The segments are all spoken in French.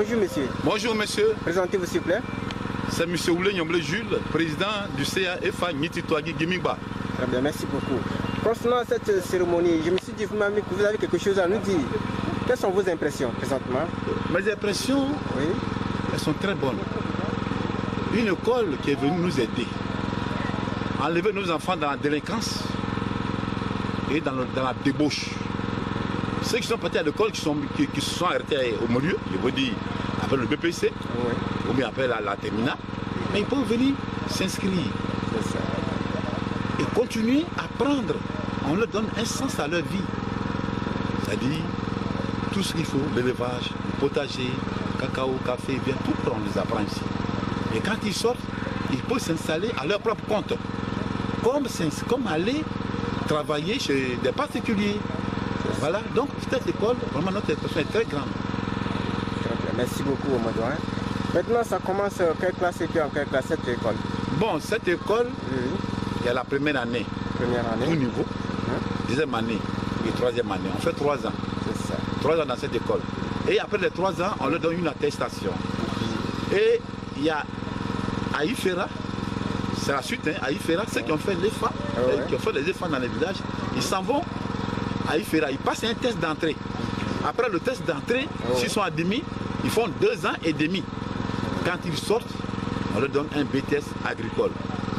bonjour monsieur. Bonjour monsieur. Présentez-vous s'il vous plaît. C'est monsieur Oulé Nyomble Jules, président du CAFA Nititouagi Gimigba. Très bien, merci beaucoup. Concernant cette cérémonie, je me suis dit vous-même que vous avez quelque chose à nous dire. Quelles sont vos impressions présentement? Mes impressions, Oui. elles sont très bonnes. Une école qui est venue nous aider, enlever nos enfants dans la délinquance et dans la débauche. Ceux qui sont partis à l'école, qui se sont arrêtés au milieu, je veux dire, avec le BPC, Oui. ou bien après la terminale, mais ils peuvent venir s'inscrire C'est ça. et continuer à apprendre. On leur donne un sens à leur vie. C'est-à-dire, tout ce qu'il faut, l'élevage, le potager, cacao, café, bien, tout on les apprend ici. Et quand ils sortent, ils peuvent s'installer à leur propre compte. Comme aller travailler chez des particuliers. Voilà, donc cette école, vraiment notre impression est très grande. Très bien. Merci beaucoup, Amadou. Maintenant, ça commence quelle classe et puis en quelle classe cette école? Bon, cette école, Oui. il y a la première année, Première tout année. niveau, deuxième année et troisième année. On fait 3 ans. C'est ça. 3 ans dans cette école. Et après les 3 ans, on leur donne une attestation. Et il y a à Ifera, c'est la suite, à Ifera, ceux qui ont fait l'EFA, ouais. qui ont fait les EFA dans les villages, ils s'en vont à Ifera, ils passent un test d'entrée. Après le test d'entrée, s'ils sont admis, ils font 2 ans et demi. Quand ils sortent, on leur donne un BTS agricole.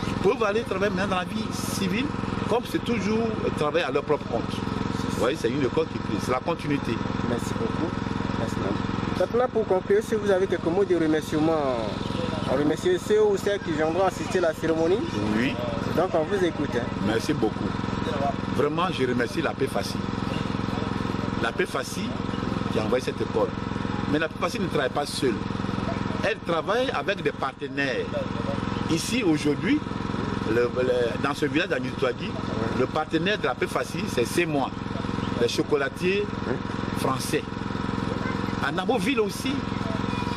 Ils peuvent aller travailler maintenant dans la vie civile, comme c'est toujours travailler à leur propre compte. Vous voyez, c'est une école qui plaît, c'est la continuité. Merci beaucoup. Merci. Maintenant, pour conclure, si vous avez quelques mots de remerciement, on remercie ceux ou celles qui viendront assister à la cérémonie. Oui. Donc, on vous écoute. Merci beaucoup. Vraiment, je remercie la PFACI. La PFACI qui a envoyé cette école. Mais la PFACI ne travaille pas seule. Elle travaille avec des partenaires. Ici, aujourd'hui, dans ce village d'Anitouagi, le partenaire de la PFACI, c'est moi, les chocolatiers français. À Naboville aussi,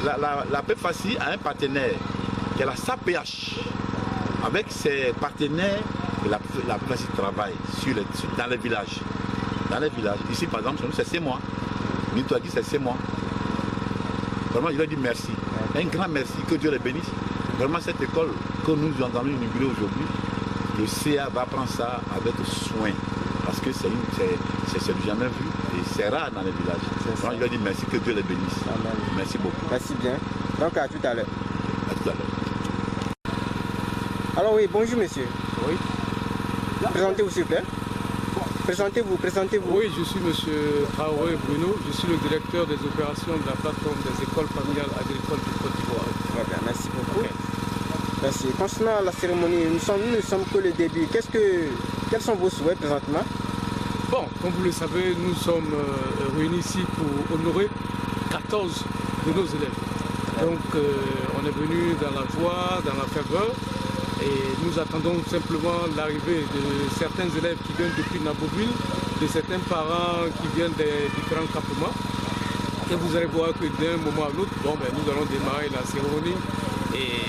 la PFACI a un partenaire qui est la SAPH. Avec ses partenaires, la PFACI travaille dans les villages. Dans les villages. Ici, par exemple, c'est 6 mois. Nitouagi, c'est 6 mois. Vraiment, je leur dis merci. Un grand merci, que Dieu les bénisse. Vraiment, cette école que nous entendons inaugurer aujourd'hui, le CA va prendre ça avec soin. Parce que c'est du jamais vu. Et c'est rare dans les villages. Vraiment, je leur dis merci, que Dieu les bénisse. Amen. Merci beaucoup. Merci bien. Donc, à tout à l'heure. À tout à l'heure. Alors oui, bonjour monsieur. Oui. Présentez-vous s'il vous plaît. Présentez-vous. Oui, je suis monsieur Traoré Bruno, je suis le directeur des opérations de la plateforme des écoles familiales agricoles du Côte d'Ivoire. Très bien, merci beaucoup. Ok. Merci. Concernant la cérémonie, nous ne sommes que le début. Quels sont vos souhaits présentement? Bon, comme vous le savez, nous sommes réunis ici pour honorer 14 de nos élèves. Donc on est venu dans la joie, dans la ferveur. Et nous attendons simplement l'arrivée de certains élèves qui viennent depuis Naboville, de certains parents qui viennent des différents campements. Et vous allez voir que d'un moment à l'autre, nous allons démarrer la cérémonie. Et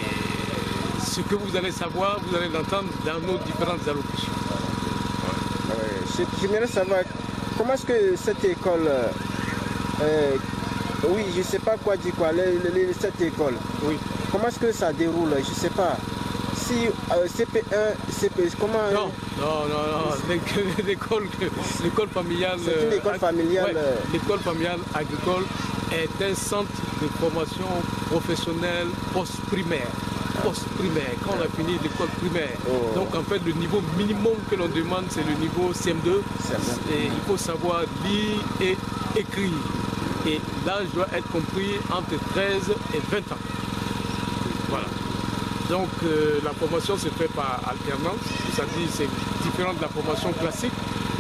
ce que vous allez savoir, vous allez l'entendre dans nos différentes allocutions. J'aimerais savoir comment est-ce que cette école, oui, je ne sais pas quoi dire cette école, Oui. comment est-ce que ça déroule, je ne sais pas. Si CP1, CP, comment... Non, l'école familiale... C'est une école familiale... l'école familiale agricole est un centre de formation professionnelle post-primaire. Post-primaire, quand on a fini l'école primaire. Donc en fait, le niveau minimum que l'on demande, c'est le niveau CM2. Et il faut savoir lire et écrire. Et l'âge doit être compris entre 13 et 20 ans. Voilà. Donc la formation se fait par alternance, c'est-à-dire c'est différent de la formation classique.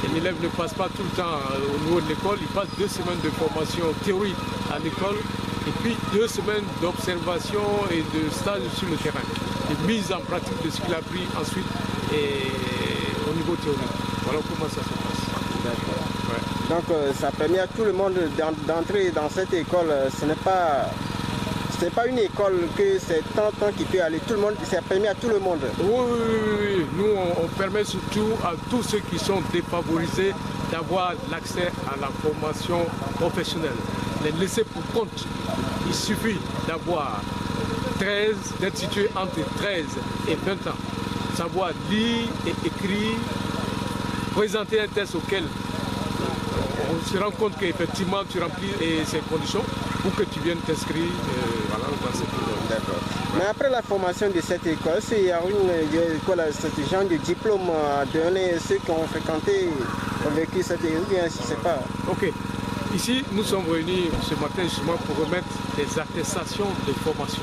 Et l'élève ne passe pas tout le temps au niveau de l'école, il passe 2 semaines de formation théorique à l'école et puis 2 semaines d'observation et de stage sur le terrain. Et mise en pratique de ce qu'il a appris ensuite et au niveau théorique. Voilà comment ça se passe. D'accord. Ouais. Donc ça permet à tout le monde d'entrer dans cette école. Ce n'est c'est pas une école que c'est tant qui peut aller, tout le monde, ça permet à tout le monde. Oui. Nous, on permet surtout à tous ceux qui sont défavorisés d'avoir l'accès à la formation professionnelle. Les laissés pour compte, il suffit d'avoir d'être situé entre 13 et 20 ans, savoir lire et écrire, présenter un test auquel on se rend compte qu'effectivement tu remplis ces conditions pour que tu viennes t'inscrire dans cette école. D'accord. Mais après la formation de cette école, il y a ce genre de diplôme à donner à ceux qui ont fréquenté, ont vécu cette école, je ne sais pas. Ok. Ici, nous sommes réunis ce matin justement pour remettre des attestations de formation.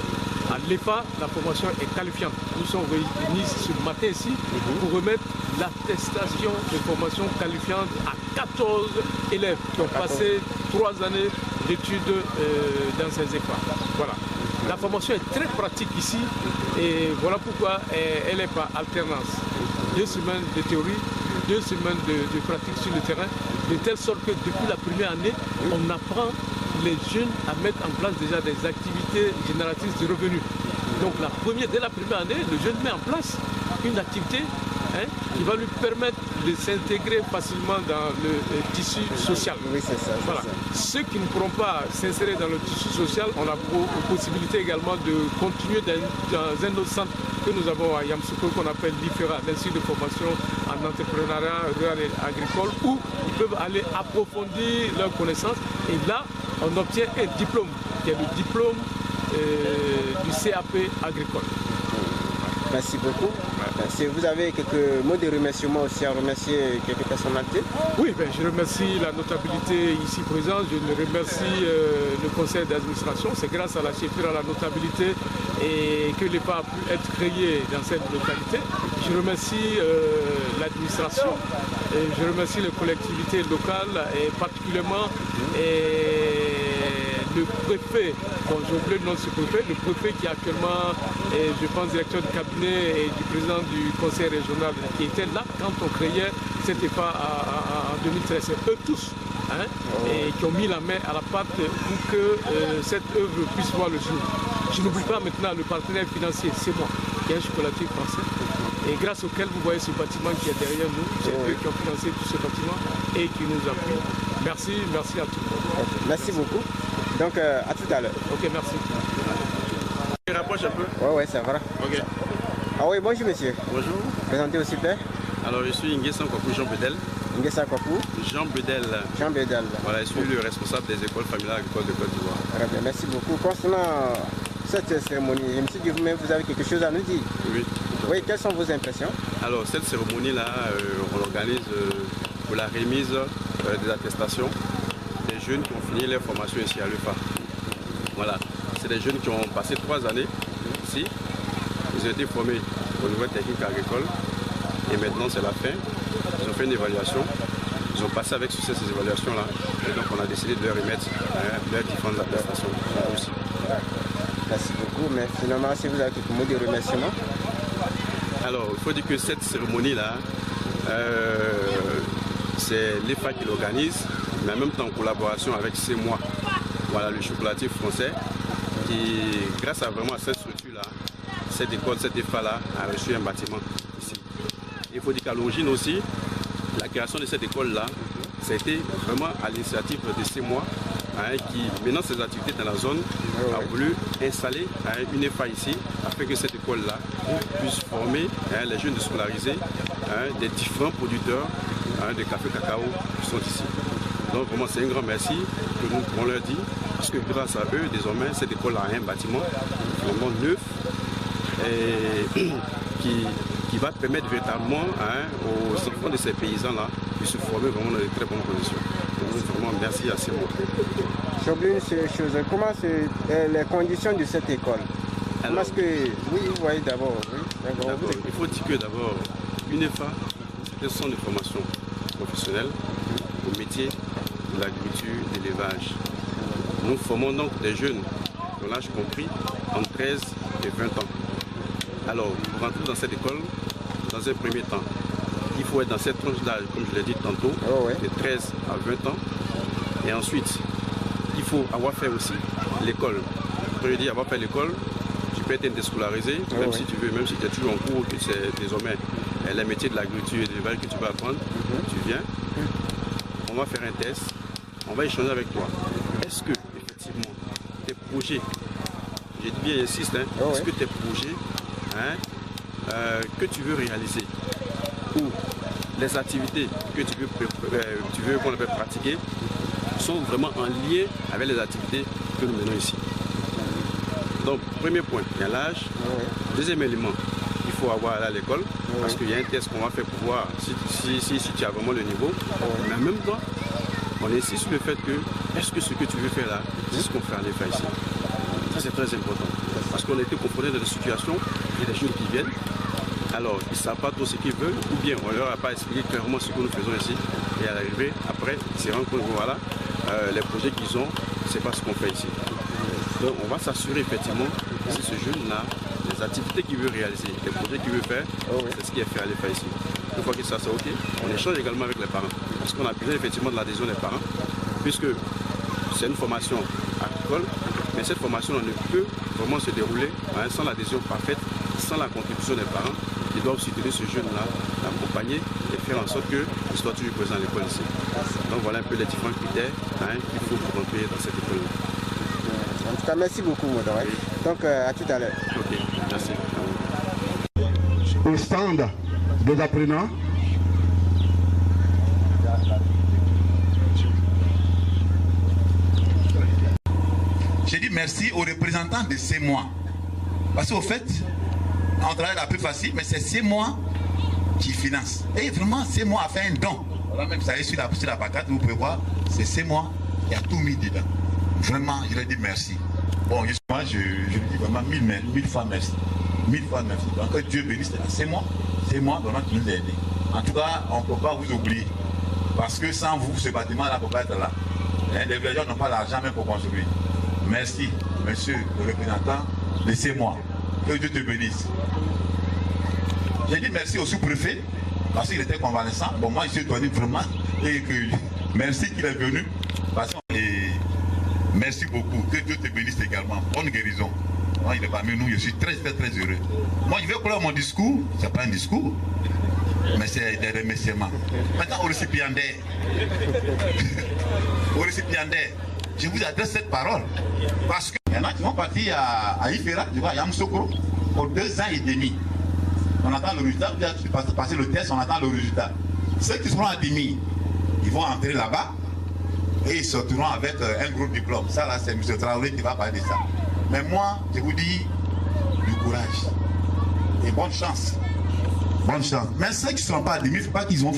À l'EFA, la formation est qualifiante. Nous sommes réunis ce matin ici pour remettre l'attestation de formation qualifiante à 14 élèves qui ont passé 3 années d'études dans ces EFA. Voilà. La formation est très pratique ici et voilà pourquoi elle est par alternance. 2 semaines de théorie, 2 semaines de pratique sur le terrain, de telle sorte que depuis la première année, on apprend les jeunes à mettre en place déjà des activités génératrices de revenus. Donc dès la première année, le jeune met en place une activité qui va lui permettre de s'intégrer facilement dans le tissu social. Oui, c'est ça. Voilà. Ceux qui ne pourront pas s'insérer dans le tissu social, on a possibilité également de continuer dans un autre centre que nous avons à Yamoussoukro qu'on appelle l'IFERA, l'Institut de formation en entrepreneuriat rural et agricole, où ils peuvent aller approfondir leurs connaissances. Et là, on obtient un diplôme, qui est le diplôme du CAP agricole. Merci beaucoup. Si vous avez quelques mots de remerciement aussi à remercier quelques personnalités. Oui, je remercie la notabilité ici présente, je remercie le conseil d'administration. C'est grâce à la chefferie, à la notabilité et que l'EFA a pu être créé dans cette localité. Je remercie l'administration, je remercie les collectivités locales et particulièrement le préfet, j'ai oublié le nom de ce préfet, le préfet qui est actuellement, je pense, directeur du cabinet et du président du conseil régional qui était là quand on créait cette EFA en 2013. C'est eux tous et qui ont mis la main à la pâte pour que cette œuvre puisse voir le jour. Je n'oublie pas maintenant le partenaire financier, c'est moi, qui est un chocolatier français. Et grâce auquel vous voyez ce bâtiment qui est derrière nous, c'est eux qui ont financé tout ce bâtiment et qui nous appuient. Merci à tout le monde. Merci beaucoup. Donc à tout à l'heure. Ok, merci. Tu rapproches un peu? Ouais, ça va. Ok. Ah oui, bonjour monsieur. Bonjour. Présentez aussi père. Alors je suis Nguessan Kwaku Jean Bedel. Nguessan Kwaku Jean Bedel. Jean Bedel. Voilà, je suis le responsable des écoles familiales agricoles de Côte d'Ivoire. Très bien, merci beaucoup. Concernant cette cérémonie, je me suis dit vous-même, vous avez quelque chose à nous dire. Oui. Oui, quelles sont vos impressions? Alors cette cérémonie-là, on l'organise pour la remise des attestations des jeunes qui ont fini leur formation ici à l'EFA. Voilà, c'est des jeunes qui ont passé 3 années ici. Ils ont été formés au niveau technique agricole et maintenant c'est la fin. Ils ont fait une évaluation. Ils ont passé avec succès ces évaluations-là. Et donc on a décidé de leur remettre leurs différentes attestations aussi. Merci beaucoup, mais finalement si vous avez quelques mots de remerciement. Alors il faut dire que cette cérémonie-là, c'est l'EFA qui l'organise, mais en même temps en collaboration avec CEMOI, voilà, le chocolatier français, qui grâce à vraiment cette structure-là, cette école, cette EFA-là a reçu un bâtiment ici. Il faut dire qu'à l'origine aussi, la création de cette école-là, ça a été vraiment à l'initiative de CEMOI, qui, menant ses activités dans la zone, a voulu installer une EFA ici, afin que cette école-là puisse former les jeunes scolarisés des différents producteurs de café cacao qui sont ici. Donc vraiment c'est un grand merci que nous pouvons leur dire, parce que grâce à eux, désormais, cette école a un bâtiment vraiment neuf et qui va permettre véritablement aux enfants de ces paysans-là de se former vraiment dans de très bonnes conditions. Donc vraiment merci à ces mots. J'ai oublié une chose, comment c'est les conditions de cette école? Alors, parce que, oui, vous voyez d'abord, il faut dire que d'abord, une EFA, c'est un centre de formation professionnelle au métier de l'agriculture, de l'élevage. Nous formons donc des jeunes, dont l'âge compris, entre 13 et 20 ans. Alors, pour rentrer dans cette école, dans un premier temps, il faut être dans cette tranche d'âge, comme je l'ai dit tantôt, de 13 à 20 ans. Et ensuite, il faut avoir fait aussi l'école quand je dis avoir fait l'école, tu peux être déscolarisé, même si tu veux, même si tu es toujours en cours, que c'est désormais les métiers de l'agriculture et de l'élevage que tu vas apprendre, tu viens, on va faire un test, on va échanger avec toi. Est-ce que, effectivement, tes projets, j'ai dit bien, j'insiste, est-ce que tes projets que tu veux réaliser ou les activités que tu veux qu'on appelle pratiquer sont vraiment en lien avec les activités que nous menons ici. Donc, premier point, il y a l'âge. Deuxième élément, il faut avoir à l'école, parce qu'il y a un test qu'on va faire pour voir si tu as vraiment le niveau. Mais en même temps, on insiste sur le fait que, est-ce que ce que tu veux faire là, c'est ce qu'on fait en effet ici. Ça, c'est très important. Parce qu'on a été confronté dans des situations, il y a des jeunes qui viennent, alors ils ne savent pas tout ce qu'ils veulent, ou bien on ne leur a pas expliqué clairement ce que nous faisons ici. Et à l'arrivée, après, ils se rendent compte que voilà, les projets qu'ils ont, ce n'est pas ce qu'on fait ici. Donc on va s'assurer effectivement que si ce jeune-là, les activités qu'il veut réaliser, les projets qu'il veut faire, c'est ce qui est fait à l'EFA ici. Une fois que ça c'est OK, on échange également avec les parents. Parce qu'on a besoin effectivement de l'adhésion des parents, puisque c'est une formation agricole, mais cette formation ne peut vraiment se dérouler sans l'adhésion parfaite, sans la contribution des parents qui doivent soutenir ce jeune-là, l'accompagner et faire en sorte qu'il soit toujours présent à l'école ici. Donc voilà un peu les différents critères qu'il faut pour rentrer dans cette école. En tout cas, merci beaucoup, Modore. Donc, à tout à l'heure. OK, merci. Au stand des apprenants, j'ai dit merci aux représentants de ces mois. Parce qu'au fait, on travaille la plus facile, mais c'est ces mois qui financent. Et vraiment, ces mois a fait un don. Voilà, même ça est sur la pancarte, vous pouvez voir, c'est ces mois qui a tout mis dedans. Vraiment, je leur dis merci. Bon, moi, je lui dis vraiment mille fois merci. 1000 fois merci. Donc, que Dieu bénisse ces mois, vraiment, qui nous a aidés. En tout cas, on ne peut pas vous oublier. Parce que sans vous, ce bâtiment-là ne peut pas être là. Les villageois n'ont pas l'argent même pour construire. Merci, monsieur le représentant, laissez-moi. Que Dieu te bénisse. J'ai dit merci au sous-préfet, parce qu'il était convalescent. Bon, moi, je suis étonné vraiment. Et que merci qu'il est venu. Et merci beaucoup. Que Dieu te bénisse également. Bonne guérison. Moi, il est parmi nous. Je suis très, très, très heureux. Moi, je vais prendre mon discours. Ce n'est pas un discours, mais c'est des remerciements. Maintenant, au récipiendaire. Au récipiendaire. Je vous adresse cette parole parce qu'il y en a qui vont partir à Ifera, tu vois, à Yamoussoukro, pour 2 ans et demi. On attend le résultat, passer le test, on attend le résultat. Ceux qui seront admis, ils vont entrer là-bas et ils sortiront avec un gros diplôme. Ça, là, c'est M. Traoré qui va parler de ça. Mais moi, je vous dis du courage et bonne chance. Bonne chance. Mais ceux qui ne seront pas admis, il ne faut pas qu'ils vont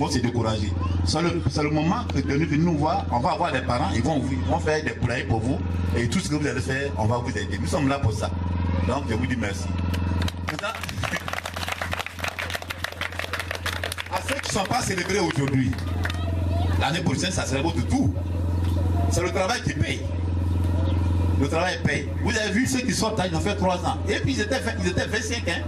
se décourager. C'est le moment que de nous voir, on va avoir des parents, ils vont faire des poulaillers pour vous. Et tout ce que vous allez faire, on va vous aider. Nous sommes là pour ça. Donc je vous dis merci. À ceux qui ne sont pas célébrés aujourd'hui, l'année prochaine, ça sera votre tour. C'est le travail qui paye. Le travail paye. Vous avez vu ceux qui sortent, ils ont fait 3 ans. Et puis ils étaient 25 ans.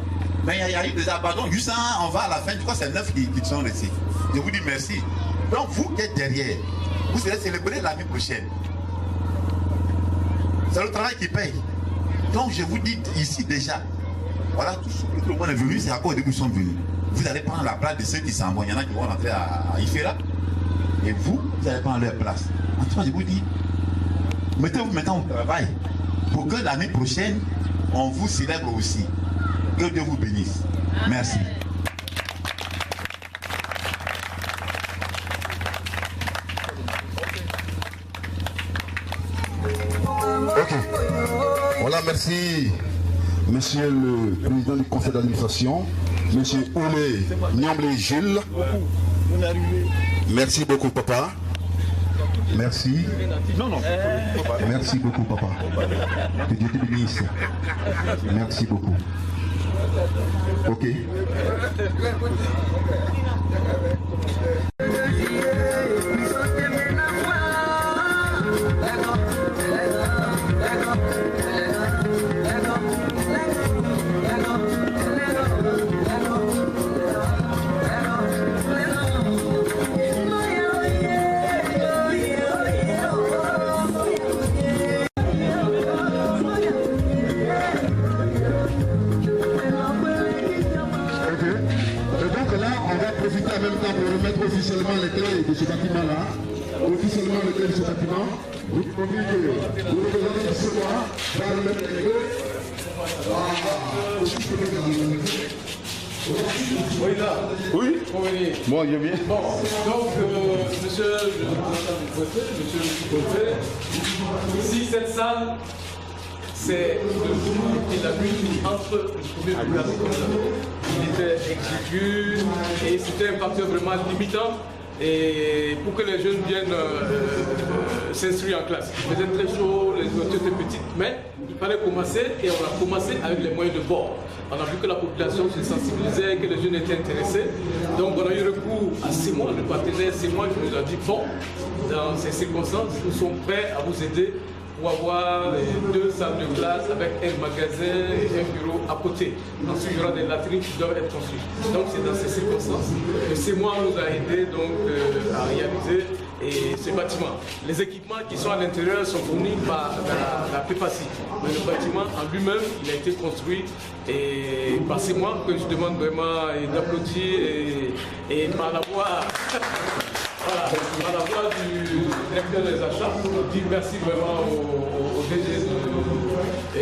Mais il y a eu des abandons. Juste on va à la fin, je crois que c'est 9 qui sont restés. Je vous dis merci. Donc vous qui êtes derrière, vous serez célébrés l'année prochaine. C'est le travail qui paye. Donc je vous dis ici déjà, voilà, tout le monde est venu, c'est à cause de vous sont venus. Vous allez prendre la place de ceux qui s'en vont. Il y en a qui vont rentrer à Ifera. Et vous allez prendre leur place. En tout cas, je vous dis, mettez-vous maintenant au travail pour que l'année prochaine, on vous célèbre aussi. Que Dieu vous bénisse. Merci. Ok. Voilà, merci, monsieur le président du conseil d'administration, monsieur Oulé Niamblé Gilles. Merci beaucoup, papa. Merci. Merci beaucoup, papa. Que Dieu te bénisse. Merci beaucoup. Ok. Donc là, on va profiter en même temps pour remettre officiellement les clés de ce bâtiment-là. Officiellement les clés de ce bâtiment. Vous pouvez que le représentant de ce mois va remettre les clés. Oui, là. Oui. Bon, je viens. Bon, donc, monsieur le représentant du préfet, monsieur le sous-préfet, ici, cette salle, c'est le jour et la nuit entre le premier et le deuxième. Il était exigu et c'était un facteur vraiment limitant. Et pour que les jeunes viennent s'instruire en classe. Il faisait très chaud, les voitures étaient petites, mais il fallait commencer et on a commencé avec les moyens de bord. On a vu que la population se sensibilisait, que les jeunes étaient intéressés. Donc on a eu recours à Simon, le partenaire Simon, qui nous a dit bon, dans ces circonstances, nous sommes prêts à vous aider pour avoir 2 salles de classe avec un magasin et un bureau à côté. Ensuite, il y aura des latrines qui doivent être construites. Donc, c'est dans ces circonstances que CEMOA nous a aidés donc, à réaliser ce bâtiment. Les équipements qui sont à l'intérieur sont fournis par la PEFACI. Mais le bâtiment en lui-même, il a été construit et par CEMOA que je demande vraiment d'applaudir et par la voix. Voilà, à la voix du directeur des achats, on dit merci vraiment au DG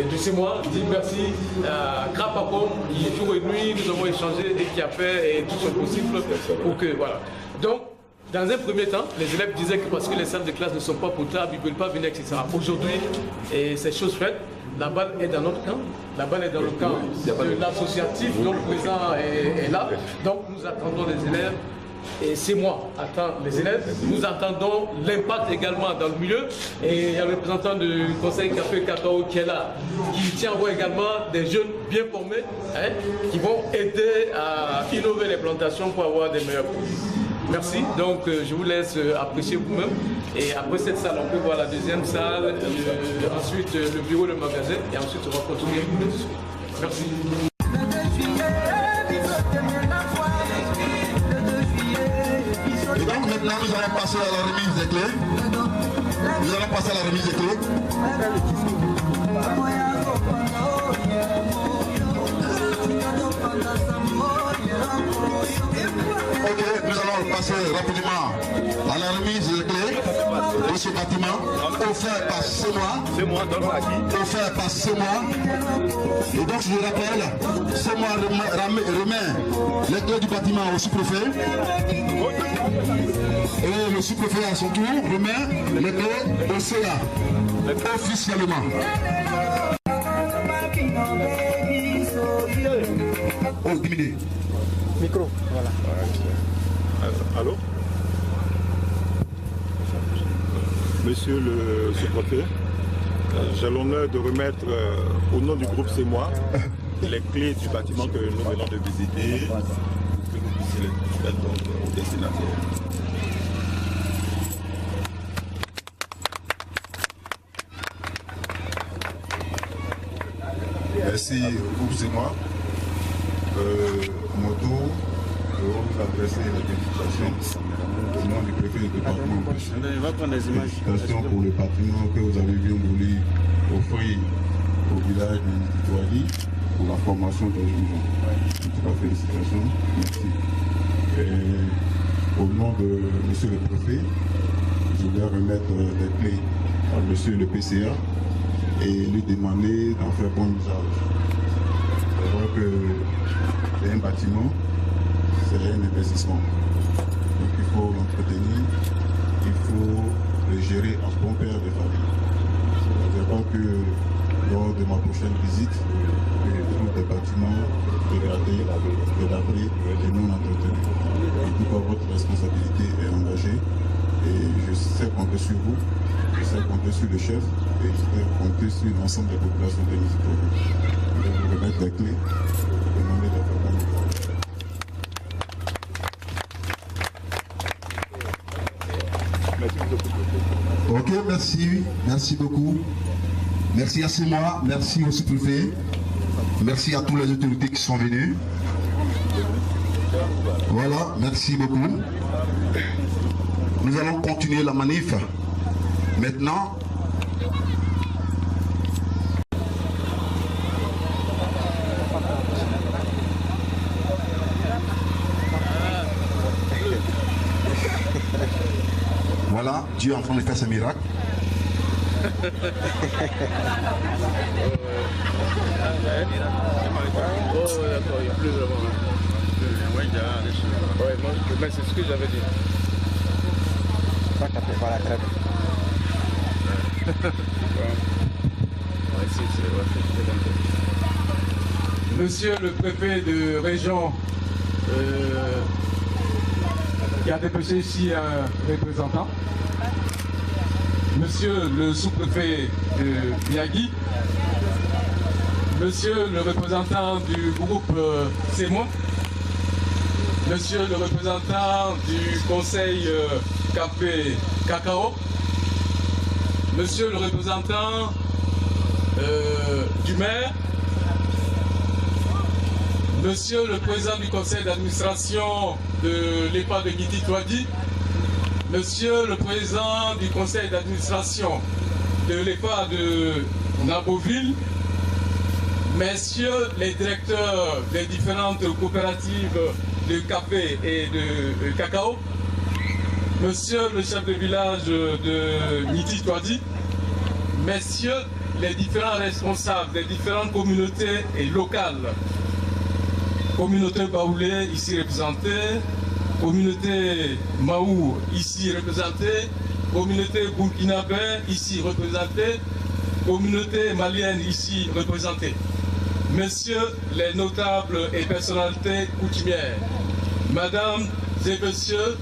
de CEMOA, on dit merci à Krapapom qui jour et nuit nous avons échangé et qui a fait tout son possible pour que voilà. Donc, dans un premier temps, les élèves disaient que parce que les salles de classe ne sont pas potables, ils ne veulent pas venir, etc. Aujourd'hui, c'est chose faite. La balle est dans notre camp, la balle est dans le camp de l'associatif, donc le président est là. Donc nous attendons les élèves. Et c'est moi, attend les élèves. Nous entendons l'impact également dans le milieu. Et il y a le représentant du conseil Café Cacao qui est là, qui tient à voir également des jeunes bien formés qui vont aider à innover les plantations pour avoir des meilleurs produits. Merci. Donc je vous laisse apprécier vous-même. Et après cette salle, on peut voir la deuxième salle, ensuite le bureau, le magasin, et ensuite on va continuer. Merci. Et donc maintenant nous allons passer à la remise des clés. Nous allons passer à la remise des clés. Ok, nous allons passer rapidement à la remise des clés de ce bâtiment offert par CEMOA. Offert par CEMOA. Et donc je le rappelle, CEMOA remet les clés du bâtiment au sous-préfet. Et le sous-préfet à son tour remet les clés au CA officiellement. Oh, 10 minutes. Micro, voilà. Allô? Monsieur le sous-préfet, j'ai l'honneur de remettre au nom du groupe CEMOA les clés du bâtiment que nous venons de visiter pour que vous puissiez les transmettre aux destinataires. Merci au groupe CEMOA. Mon tour, je vais vous adresser la félicitations au nom du préfet du département. Félicitations pour le bâtiment que vous avez bien voulu offrir au village de Touali pour la formation des jeunes. En tout cas, félicitations. Merci. Et au nom de monsieur le préfet, je vais remettre les clés à monsieur le PCA et lui demander d'en faire bon usage. C'est vrai que c'est un bâtiment, c'est un investissement. Donc il faut l'entretenir, il faut le gérer en bon père de famille. C'est pas que lors de ma prochaine visite, je trouve des bâtiments dégradés, délabrés et non entretenus. En tout cas, votre responsabilité est engagée et je sais compter sur vous, je sais compter sur le chef et je sais compter sur l'ensemble des populations de Nizipovi. Je vais vous remettre les clés. Ok, merci beaucoup. Merci à CEMOA, merci au sous-préfet, merci à toutes les autorités qui sont venues. Voilà, merci beaucoup. Nous allons continuer la manif. Maintenant, là, Dieu est en train de faire ce miracle. Oh, d'accord, il n'y a plus vraiment. Ouais, moi, mais c'est ce que j'avais dit. Pas capé par la crêpe. Monsieur le préfet de région, qui a dépêché ici un représentant. Monsieur le sous-préfet de Biagui. Monsieur le représentant du groupe CEMO. Monsieur le représentant du conseil Café Cacao. Monsieur le représentant du maire. Monsieur le président du conseil d'administration de l'EPA de Ngiti-Touadi. Monsieur le président du conseil d'administration de l'EPA de Naboville. Messieurs les directeurs des différentes coopératives de café et de cacao. Monsieur le chef de village de Ngiti-Touadi. Messieurs les différents responsables des différentes communautés et locales. Communauté Baoulé ici représentée, communauté Maou ici représentée, communauté burkinabé ici représentée, communauté malienne ici représentée. Messieurs les notables et personnalités coutumières, mesdames et messieurs,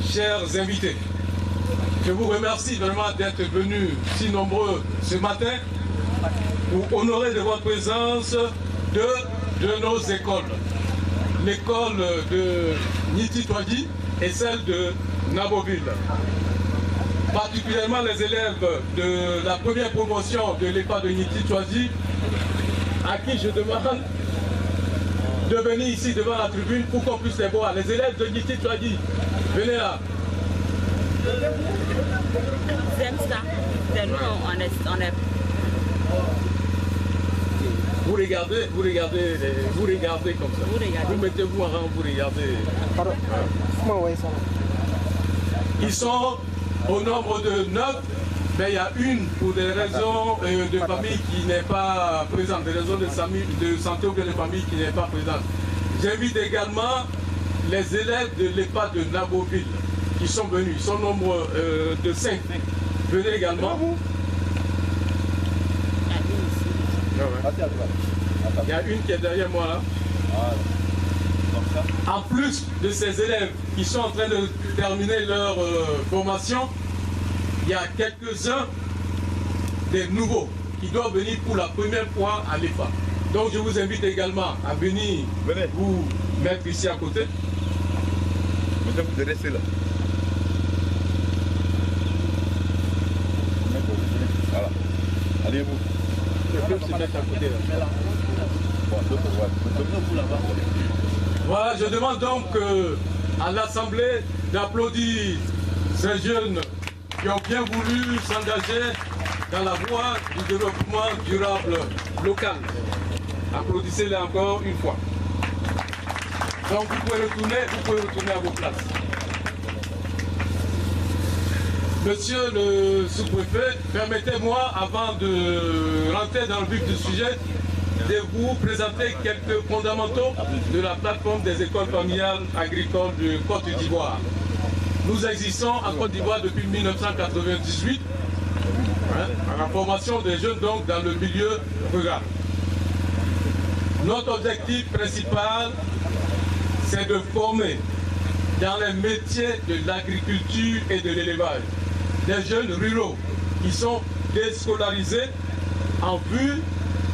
chers invités, je vous remercie vraiment d'être venus si nombreux ce matin pour honorer de votre présence de nos écoles. L'école de Ngiti-Touadi et celle de Naboville. Particulièrement les élèves de la première promotion de l'EPA de Ngiti-Touadi, à qui je demande de venir ici devant la tribune pour qu'on puisse les voir. Les élèves de Ngiti-Touadi, venez là. J'aime ça. C'est nous, on est... Vous regardez comme ça. Vous mettez-vous en rang, vous regardez. Pardon. Comment ouais, ça? Ils sont au nombre de 9, mais il y a une pour des raisons de famille qui n'est pas présente, des raisons de santé ou bien de famille qui n'est pas présente. J'invite également les élèves de l'EPA de Naboville qui sont venus. Ils sont au nombre de 5. Venez également. Il y a une qui est derrière moi là. En plus de ces élèves qui sont en train de terminer leur formation, il y a quelques-uns des nouveaux qui doivent venir pour la première fois à l'EPA. Donc je vous invite également à venir vous mettre ici à côté. Vous restez là. Voilà. Allez-vous. Voilà, je demande donc à l'Assemblée d'applaudir ces jeunes qui ont bien voulu s'engager dans la voie du développement durable local. Applaudissez-les encore une fois. Donc vous pouvez retourner à vos places. Monsieur le sous-préfet, permettez-moi, avant de rentrer dans le vif du sujet, de vous présenter quelques fondamentaux de la plateforme des écoles familiales agricoles de Côte d'Ivoire. Nous existons en Côte d'Ivoire depuis 1998, à la formation des jeunes donc dans le milieu rural. Notre objectif principal, c'est de former dans les métiers de l'agriculture et de l'élevage des jeunes ruraux qui sont déscolarisés en vue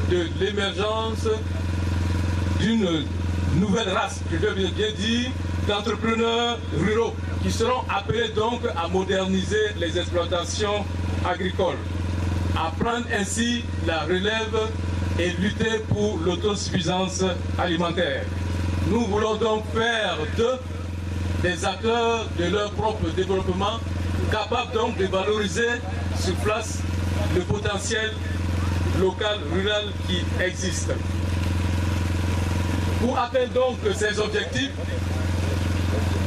de l'émergence d'une nouvelle race, je veux bien dire, d'entrepreneurs ruraux qui seront appelés donc à moderniser les exploitations agricoles, à prendre ainsi la relève et lutter pour l'autosuffisance alimentaire. Nous voulons donc faire d'eux des acteurs de leur propre développement, capables donc de valoriser sur place le potentiel local, rural qui existe. Pour atteindre donc ces objectifs,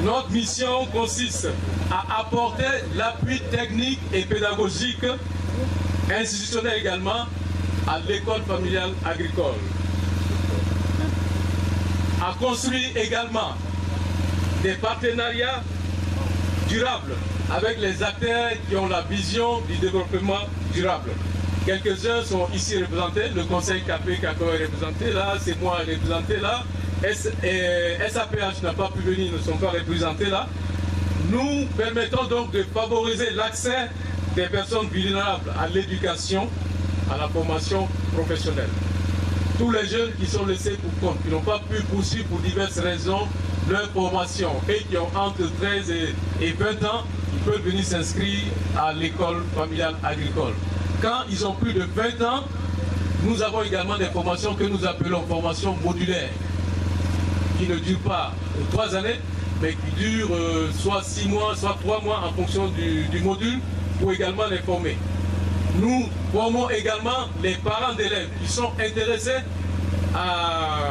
Notre mission consiste à apporter l'appui technique et pédagogique, institutionnel également, à l'école familiale agricole. À construire également des partenariats durables avec les acteurs qui ont la vision du développement durable. Quelques-uns sont ici représentés, le conseil KP Cacao est représenté là, c'est moi représenté là, SAPH n'a pas pu venir, ne sont pas représentés là. Nous permettons donc de favoriser l'accès des personnes vulnérables à l'éducation, à la formation professionnelle. Tous les jeunes qui sont laissés pour compte, qui n'ont pas pu poursuivre pour diverses raisons leur formation et qui ont entre 13 et 20 ans, ils peuvent venir s'inscrire à l'école familiale agricole. Quand ils ont plus de 20 ans, nous avons également des formations que nous appelons formations modulaires, qui ne durent pas 3 années, mais qui durent soit 6 mois, soit 3 mois en fonction du module, pour également les former. Nous formons également les parents d'élèves qui sont intéressés à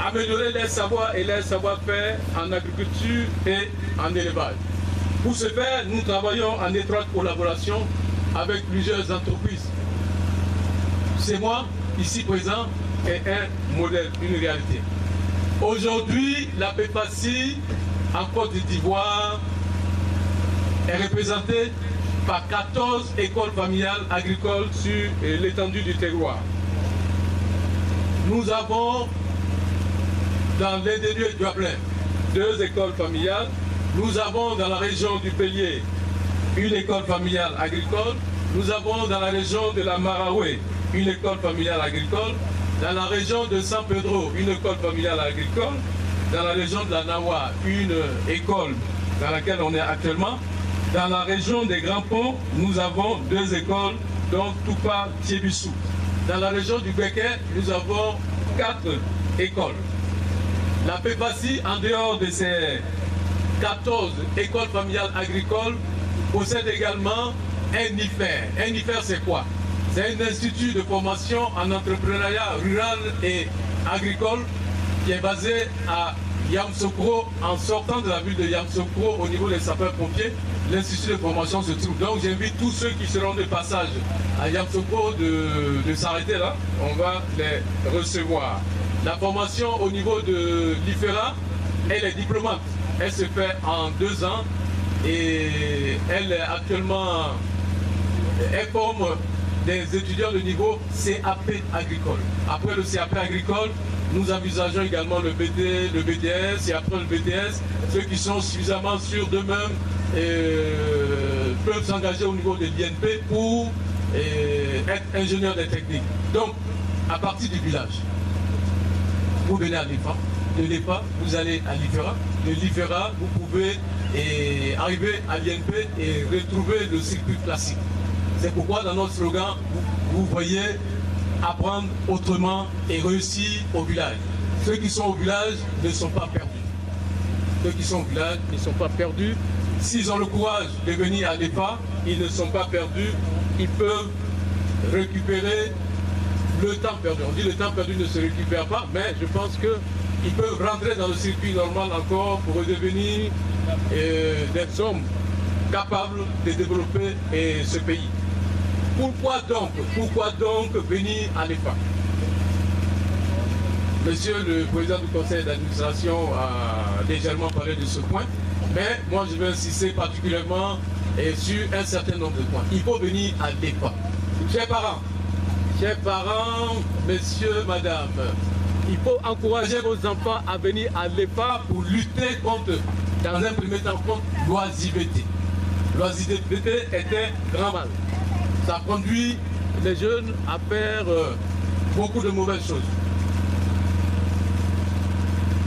améliorer leur savoir et leur savoir-faire en agriculture et en élevage. Pour ce faire, nous travaillons en étroite collaboration avec plusieurs entreprises. C'est moi, ici présent, est un modèle, une réalité. Aujourd'hui, la PEFACI en Côte d'Ivoire est représentée par 14 écoles familiales agricoles sur l'étendue du terroir. Nous avons dans l'Indélieu du Duablin 2 écoles familiales. Nous avons dans la région du Bélier une école familiale agricole. Nous avons dans la région de la Maraoué une école familiale agricole. Dans la région de San Pedro, une école familiale agricole. Dans la région de la Nawa, une école dans laquelle on est actuellement. Dans la région des Grands Ponts, nous avons 2 écoles, dont Toupa Thiébissou. Dans la région du Béquet, nous avons 4 écoles. La PEFACI, en dehors de ces 14 écoles familiales agricoles, possède également un IFER. Un IFER, c'est quoi? C'est un institut de formation en entrepreneuriat rural et agricole qui est basé à Yamoussoukro, en sortant de la ville de Yamoussoukro au niveau des sapeurs-pompiers. L'institut de formation se trouve. Donc j'invite tous ceux qui seront de passage à Yamoussoukro de s'arrêter là. On va les recevoir. La formation au niveau de l'IFERA, elle est diplômante. Elle se fait en 2 ans et elle est actuellement, elle forme des étudiants de niveau CAP agricole. Après le CAP agricole, nous envisageons également le BD, le BTS et après le BTS, ceux qui sont suffisamment sûrs d'eux-mêmes peuvent s'engager au niveau de l'INP pour être ingénieurs des techniques. Donc, à partir du village, vous venez à l'EFA, de l'EFA, vous allez à l'IFERA, de l'IFERA, vous pouvez arriver à l'INP et retrouver le circuit classique. C'est pourquoi dans notre slogan, vous voyez apprendre autrement et réussir au village. Ceux qui sont au village ne sont pas perdus. Ceux qui sont au village ne sont pas perdus. S'ils ont le courage de venir à l'EFA, ils ne sont pas perdus. Ils peuvent récupérer le temps perdu. On dit le temps perdu ne se récupère pas, mais je pense qu'ils peuvent rentrer dans le circuit normal encore pour redevenir des hommes capables de développer ce pays. Pourquoi donc venir à l'EFA? Monsieur le président du conseil d'administration a légèrement parlé de ce point, mais moi je vais insister particulièrement sur un certain nombre de points. Il faut venir à l'EFA. Chers parents, messieurs, madame, il faut encourager vos enfants à venir à l'EFA pour lutter contre, dans un premier temps, contre l'oisiveté. L'oisiveté est un grand mal. Ça conduit les jeunes à faire beaucoup de mauvaises choses.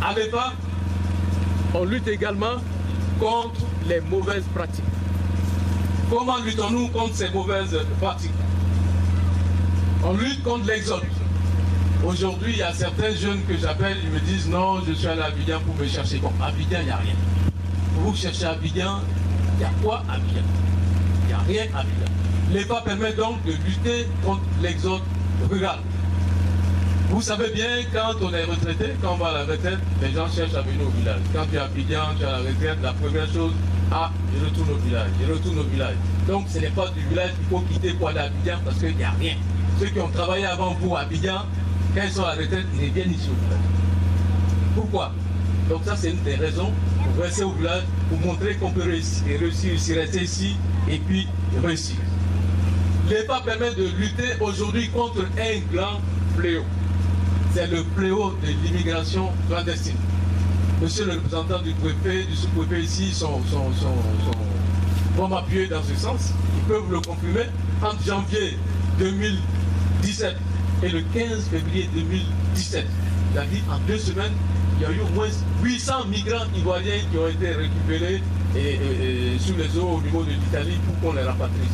À l'EFA, on lutte également contre les mauvaises pratiques. Comment luttons-nous contre ces mauvaises pratiques? On lutte contre l'exode. Aujourd'hui, il y a certains jeunes que j'appelle, ils me disent non, je suis allé à Abidjan pour me chercher. Bon, à Abidjan, il n'y a rien. Pour vous chercher à Abidjan, il y a quoi à Abidjan? Il n'y a rien à Abidjan. L'EFA permet donc de lutter contre l'exode rural. Vous savez bien, quand on est retraité, quand on va à la retraite, les gens cherchent à venir au village. Quand tu es à Abidjan, tu es à la retraite, la première chose, ah, je retourne au village, je retourne au village. Donc ce n'est pas du village qu'il faut quitter pour aller à Abidjan parce qu'il n'y a rien. Ceux qui ont travaillé avant vous à Abidjan, quand ils sont à la retraite, ils reviennent ici au village. Pourquoi? Donc ça c'est une des raisons pour rester au village, pour montrer qu'on peut réussir, rester ici et puis réussir. L'EPA permet de lutter aujourd'hui contre un grand fléau. C'est le fléau de l'immigration clandestine. Monsieur le représentant du préfet, du sous-préfet ici vont m'appuyer dans ce sens. Ils peuvent le confirmer. Entre janvier 2017 et le 15 février 2017, c'est-à-dire en 2 semaines, il y a eu au moins 800 migrants ivoiriens qui ont été récupérés sous les eaux au niveau de l'Italie pour qu'on les rapatrie.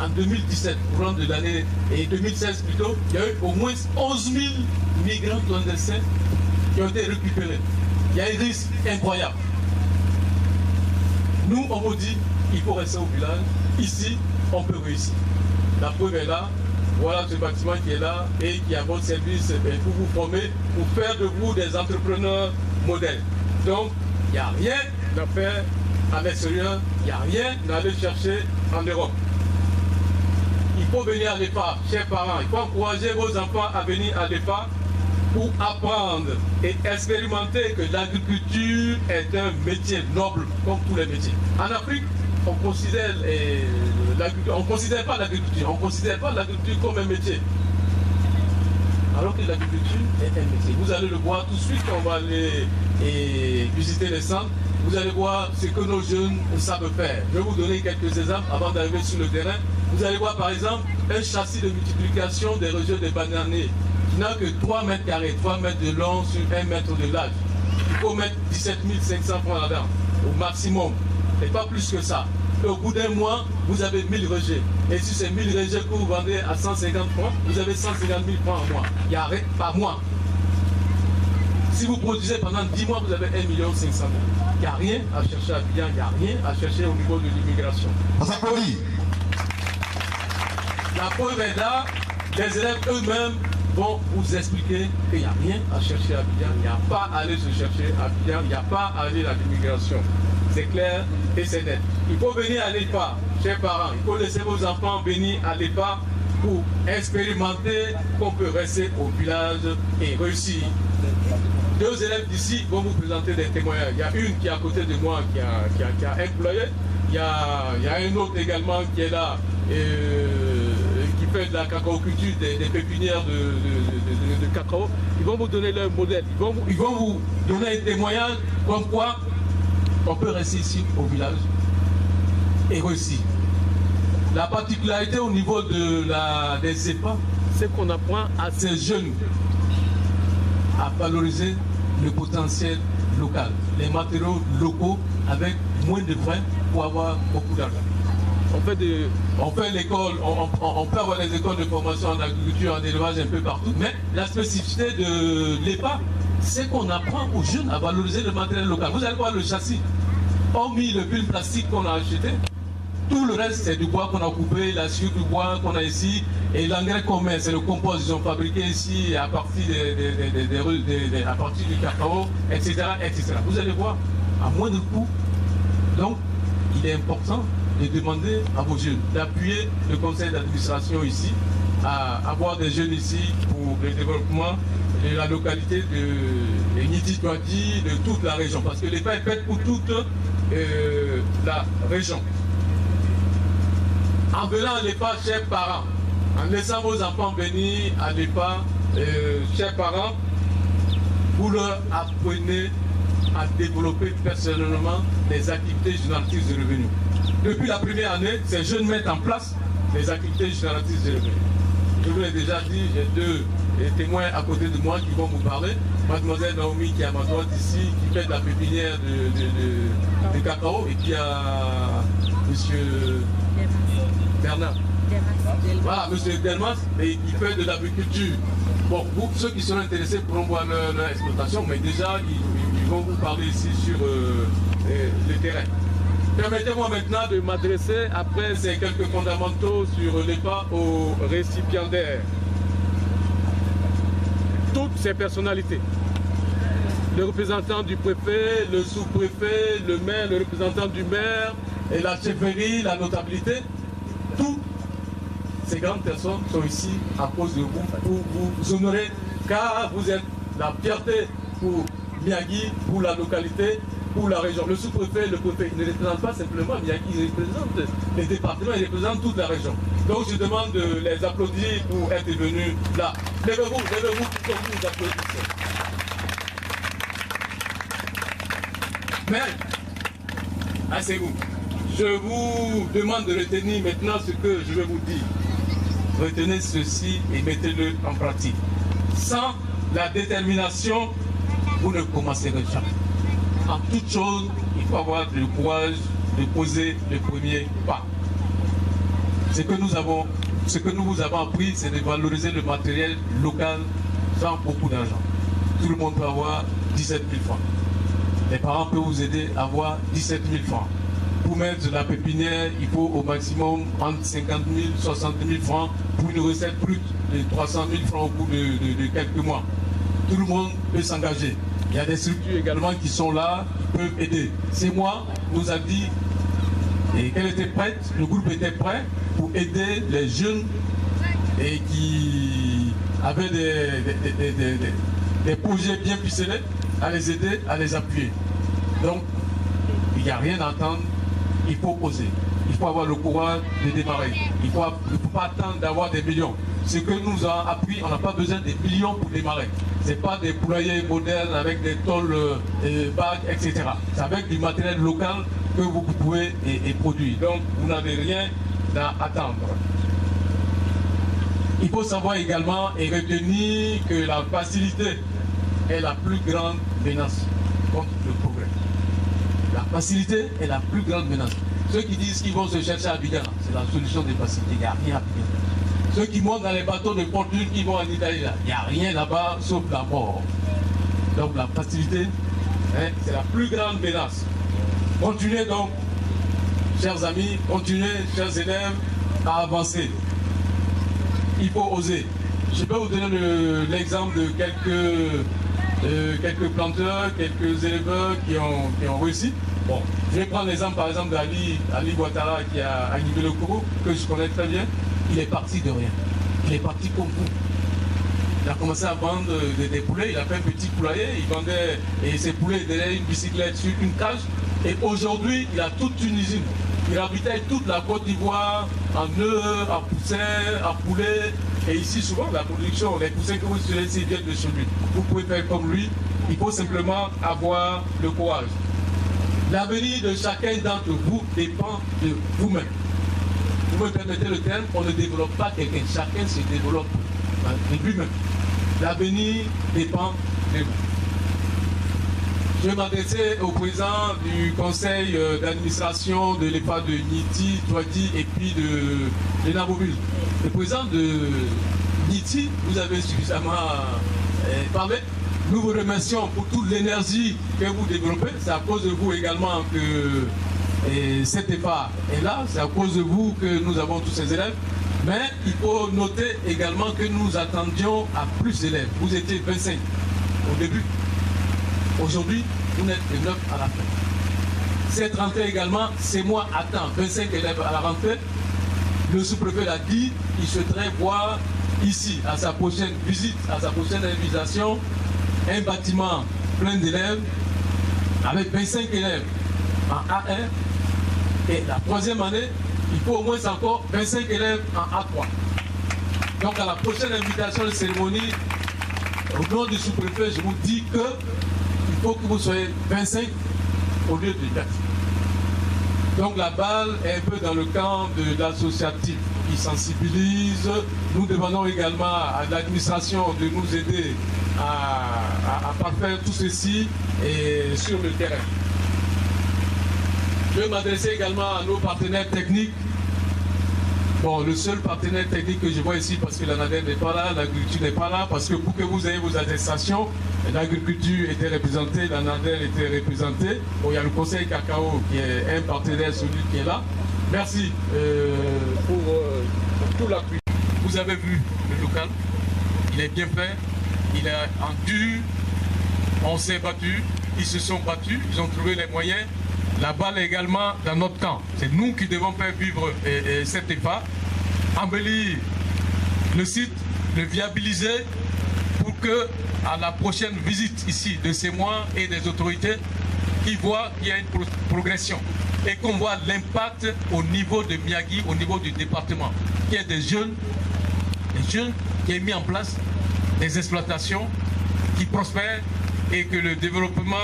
En 2017, courant de l'année, et 2016 plutôt, il y a eu au moins 11 000 migrants clandestins qui ont été récupérés. Il y a un risque incroyable. Nous, on vous dit, il faut rester au village. Ici, on peut réussir. La preuve est là. Voilà ce bâtiment qui est là et qui est à votre service pour vous former, pour faire de vous des entrepreneurs modèles. Donc, il n'y a rien à faire à l'extérieur, il n'y a rien à aller chercher en Europe. Il faut venir à l'EPA, chers parents, il faut encourager vos enfants à venir à l'EPA pour apprendre et expérimenter que l'agriculture est un métier noble comme tous les métiers. En Afrique, on considère pas l'agriculture, on considère pas l'agriculture comme un métier. Alors que l'agriculture est un métier. Vous allez le voir tout de suite quand on va aller visiter les centres. Vous allez voir ce que nos jeunes savent faire. Je vais vous donner quelques exemples avant d'arriver sur le terrain. Vous allez voir par exemple un châssis de multiplication des rejets de bananiers qui n'a que 3 mètres carrés, 3 mètres de long sur 1 mètre de large. Il faut mettre 17 500 francs là-dedans, au maximum, et pas plus que ça. Et au bout d'un mois, vous avez 1000 rejets. Et sur ces 1000 rejets que vous vendez à 150 francs, vous avez 150 000 francs en mois. Il y a par mois. Si vous produisez pendant 10 mois, vous avez 1 500 000. Il n'y a rien à chercher à Abidjan, il n'y a rien à chercher au niveau de l'immigration. La preuve est là, les élèves eux-mêmes vont vous expliquer qu'il n'y a rien à chercher à Abidjan, il n'y a pas à aller se chercher à Abidjan, il n'y a pas à aller à l'immigration. C'est clair et c'est net. Il faut venir à l'EPA, chers parents, il faut laisser vos enfants venir à l'EPA pour expérimenter qu'on peut rester au village et réussir. 2 élèves d'ici vont vous présenter des témoignages. Il y a une qui est à côté de moi qui a employé. Il y a un autre également qui est là qui fait de la cacaoculture, des pépinières de cacao. Ils vont vous donner leur modèle. Ils vont vous donner un témoignage comme quoi on peut rester ici au village et réussir. La particularité au niveau des EPA, c'est qu'on apprend à ces jeunes à valoriser le potentiel local, les matériaux locaux avec moins de frais pour avoir beaucoup d'argent. On fait l'école, on peut avoir des écoles de formation en agriculture, en élevage un peu partout, mais la spécificité de l'EPA, c'est qu'on apprend aux jeunes à valoriser le matériel local. Vous allez voir le châssis, hormis le bulle plastique qu'on a acheté, tout le reste c'est du bois qu'on a coupé, la scie du bois qu'on a ici, et l'engrais qu'on met, c'est le compost qu'ils ont fabriqué ici à partir, à partir du cacao, etc., etc. Vous allez voir, à moindre coût. Donc, il est important de demander à vos jeunes d'appuyer le conseil d'administration ici, à avoir des jeunes ici pour le développement de la localité de Niti-Touadi, de toute la région, parce que l'État est fait pour toute la région. En venant à l'EPA, chers parents, en laissant vos enfants venir à l'EPA, chers parents, vous leur apprenez à développer personnellement des activités génératrices de revenus. Depuis la première année, ces jeunes mettent en place des activités génératrices de revenus. Je vous l'ai déjà dit, j'ai 2 témoins à côté de moi qui vont vous parler. Mademoiselle Naomi qui est à ma droite ici, qui fait de la pépinière de cacao, et puis il y a Monsieur Bernard. Voilà, M. Delmas, et qui fait de l'agriculture. Bon, vous, ceux qui sont intéressés pourront voir leur exploitation, mais déjà, ils vont vous parler ici sur le terrain. Permettez-moi maintenant de m'adresser, après ces quelques fondamentaux sur l'EPA, aux récipiendaires. toutes ces personnalités, le représentant du préfet, le sous-préfet, le maire, le représentant du maire, et la chefferie, la notabilité, toutes ces grandes personnes sont ici à cause de vous, pour vous honorer, car vous êtes la fierté pour Miyagi, pour la localité, pour la région. Le sous-préfet, le préfet, il ne représente pas simplement Miyagi, il représente les départements, il représente toute la région. Donc je demande de les applaudir pour être venus là. Levez-vous pour que vous applaudissez. Mais, asseyez-vous. Je vous demande de retenir maintenant ce que je vais vous dire. Retenez ceci et mettez-le en pratique. Sans la détermination, vous ne commencerez jamais. En toute chose, il faut avoir le courage de poser le premier pas. Ce que nous vous avons appris, c'est de valoriser le matériel local sans beaucoup d'argent. Tout le monde peut avoir 17 000 francs. Les parents peuvent vous aider à avoir 17 000 francs. Pour mettre de la pépinière, il faut au maximum entre 50 000 et 60 000 francs pour une recette brute de 300 000 francs au bout de quelques mois. Tout le monde peut s'engager. Il y a des structures également qui sont là, qui peuvent aider. C'est moi, nous a dit qu'elle était prête, le groupe était prêt pour aider les jeunes et qui avaient des projets bien ficelés, à les aider, à les appuyer. Donc, il n'y a rien à attendre, il faut oser. Il faut avoir le courage de démarrer. Il ne faut pas attendre d'avoir des millions. Ce que nous avons appris, on n'a pas besoin des millions pour démarrer. Ce n'est pas des poulaillers modernes avec des tôles, bagues, etc. C'est avec du matériel local que vous pouvez produire. Donc, vous n'avez rien à attendre. Il faut savoir également et retenir que la facilité est la plus grande menace contre le progrès. La facilité est la plus grande menace. Ceux qui disent qu'ils vont se chercher à Abidjan, c'est la solution des facilités, il n'y a rien à Abidjan. Ceux qui montent dans les bateaux de fortune qui vont en Italie, il n'y a rien là-bas sauf la mort. Donc la facilité, c'est la plus grande menace. Continuez donc, chers amis, continuez, chers élèves, à avancer. Il faut oser. Je peux vous donner l'exemple de quelques planteurs, quelques éleveurs qui ont réussi. Bon, je vais prendre l'exemple par exemple d'Ali Ouattara qui a animé le Kourou, que je connais très bien. Il est parti de rien. Il est parti comme vous. Il a commencé à vendre des poulets, il a fait un petit poulailler, il vendait ses poulets derrière une bicyclette sur une cage. Et aujourd'hui, il a toute une usine. Il ravitaille toute la Côte d'Ivoire en œufs, en poussins, en poulets. Et ici, souvent, la production, les poussins que vous utilisez viennent de chez lui. Vous pouvez faire comme lui. Il faut simplement avoir le courage. L'avenir de chacun d'entre vous dépend de vous-même. Vous me permettez le terme, on ne développe pas quelqu'un. Chacun se développe de lui-même. L'avenir dépend de vous. Je vais m'adresser au président du conseil d'administration de l'EPA de Niti, Touadi et puis de Nabobil. Le président de Niti, vous avez suffisamment parlé. Nous vous remercions pour toute l'énergie que vous développez. C'est à cause de vous également que cet EPA est là. C'est à cause de vous que nous avons tous ces élèves. Mais il faut noter également que nous attendions à plus d'élèves. Vous étiez 25 au début. Aujourd'hui, vous n'êtes que 9 à la fin. Cette rentrée également, c'est moi attends 25 élèves à la rentrée. Le sous-préfet l'a dit, il souhaiterait voir ici, à sa prochaine visite, à sa prochaine invitation, un bâtiment plein d'élèves, avec 25 élèves en A1. Et la troisième année, il faut au moins encore 25 élèves en A3. Donc à la prochaine invitation de cérémonie, au nom du sous-préfet, je vous dis que il faut que vous soyez 25 au lieu de 9. Donc la balle est un peu dans le camp de l'associatif qui sensibilise. Nous demandons également à l'administration de nous aider à parfaire tout ceci et sur le terrain. Je vais m'adresser également à nos partenaires techniques. Bon, le seul partenaire technique que je vois ici, parce que la NADER n'est pas là, l'agriculture n'est pas là, parce que pour que vous ayez vos attestations, l'agriculture était représentée, la NADER était représentée. Bon, il y a le Conseil Cacao qui est un partenaire, celui qui est là. Merci pour tout l'appui. Vous avez vu le local, il est bien fait, il est en dur, on s'est battu, ils se sont battus, ils ont trouvé les moyens. La balle est également dans notre camp. C'est nous qui devons faire vivre cet EFA, embellir le site, le viabiliser pour que à la prochaine visite ici de ces mois et des autorités, qu'ils voient qu'il y a une progression et qu'on voit l'impact au niveau de Miyagi, au niveau du département. Qu'il y ait des jeunes qui aient mis en place des exploitations qui prospèrent et que le développement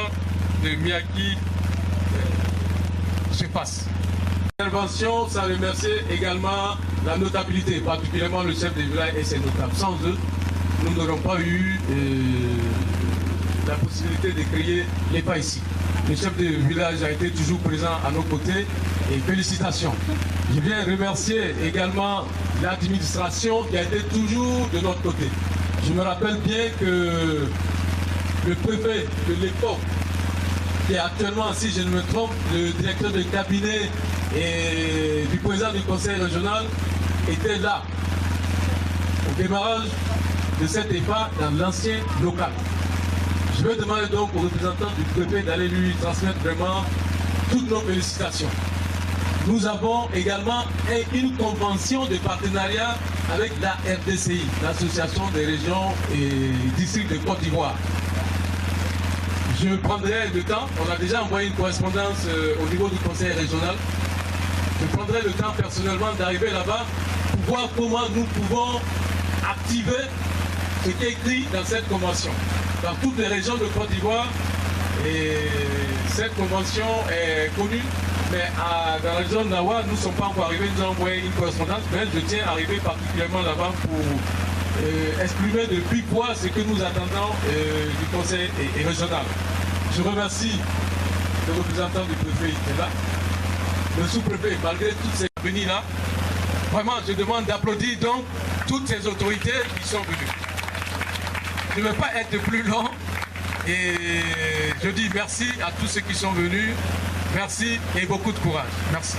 de Miyagi se passe. L'intervention, ça remercie également la notabilité, particulièrement le chef de village et ses notables. Sans eux, nous n'aurons pas eu la possibilité de créer l'EPA ici. Le chef de village a été toujours présent à nos côtés et félicitations. Je viens remercier également l'administration qui a été toujours de notre côté. Je me rappelle bien que le préfet de l'époque, qui est actuellement, si je ne me trompe, le directeur de cabinet et du président du conseil régional, était là au démarrage de cette EPA dans l'ancien local. Je vais demander donc aux représentants du préfet d'aller lui transmettre vraiment toutes nos félicitations. Nous avons également une convention de partenariat avec la RDCI, l'Association des régions et districts de Côte d'Ivoire. Je prendrai le temps, on a déjà envoyé une correspondance au niveau du conseil régional. Je prendrai le temps personnellement d'arriver là-bas pour voir comment nous pouvons activer ce qui est écrit dans cette convention. Dans toutes les régions de Côte d'Ivoire, et cette convention est connue, mais dans la région de Nawa, nous ne sommes pas encore arrivés, nous avons envoyé une correspondance, mais je tiens à arriver particulièrement là-bas pour exprimer de vive voix ce que nous attendons du conseil régional. Je remercie le représentant du préfet qui est là, le sous-préfet, malgré toutes ces venues là. Vraiment, je demande d'applaudir donc toutes ces autorités qui sont venues. Je ne vais pas être plus long et je dis merci à tous ceux qui sont venus. Merci et beaucoup de courage. Merci.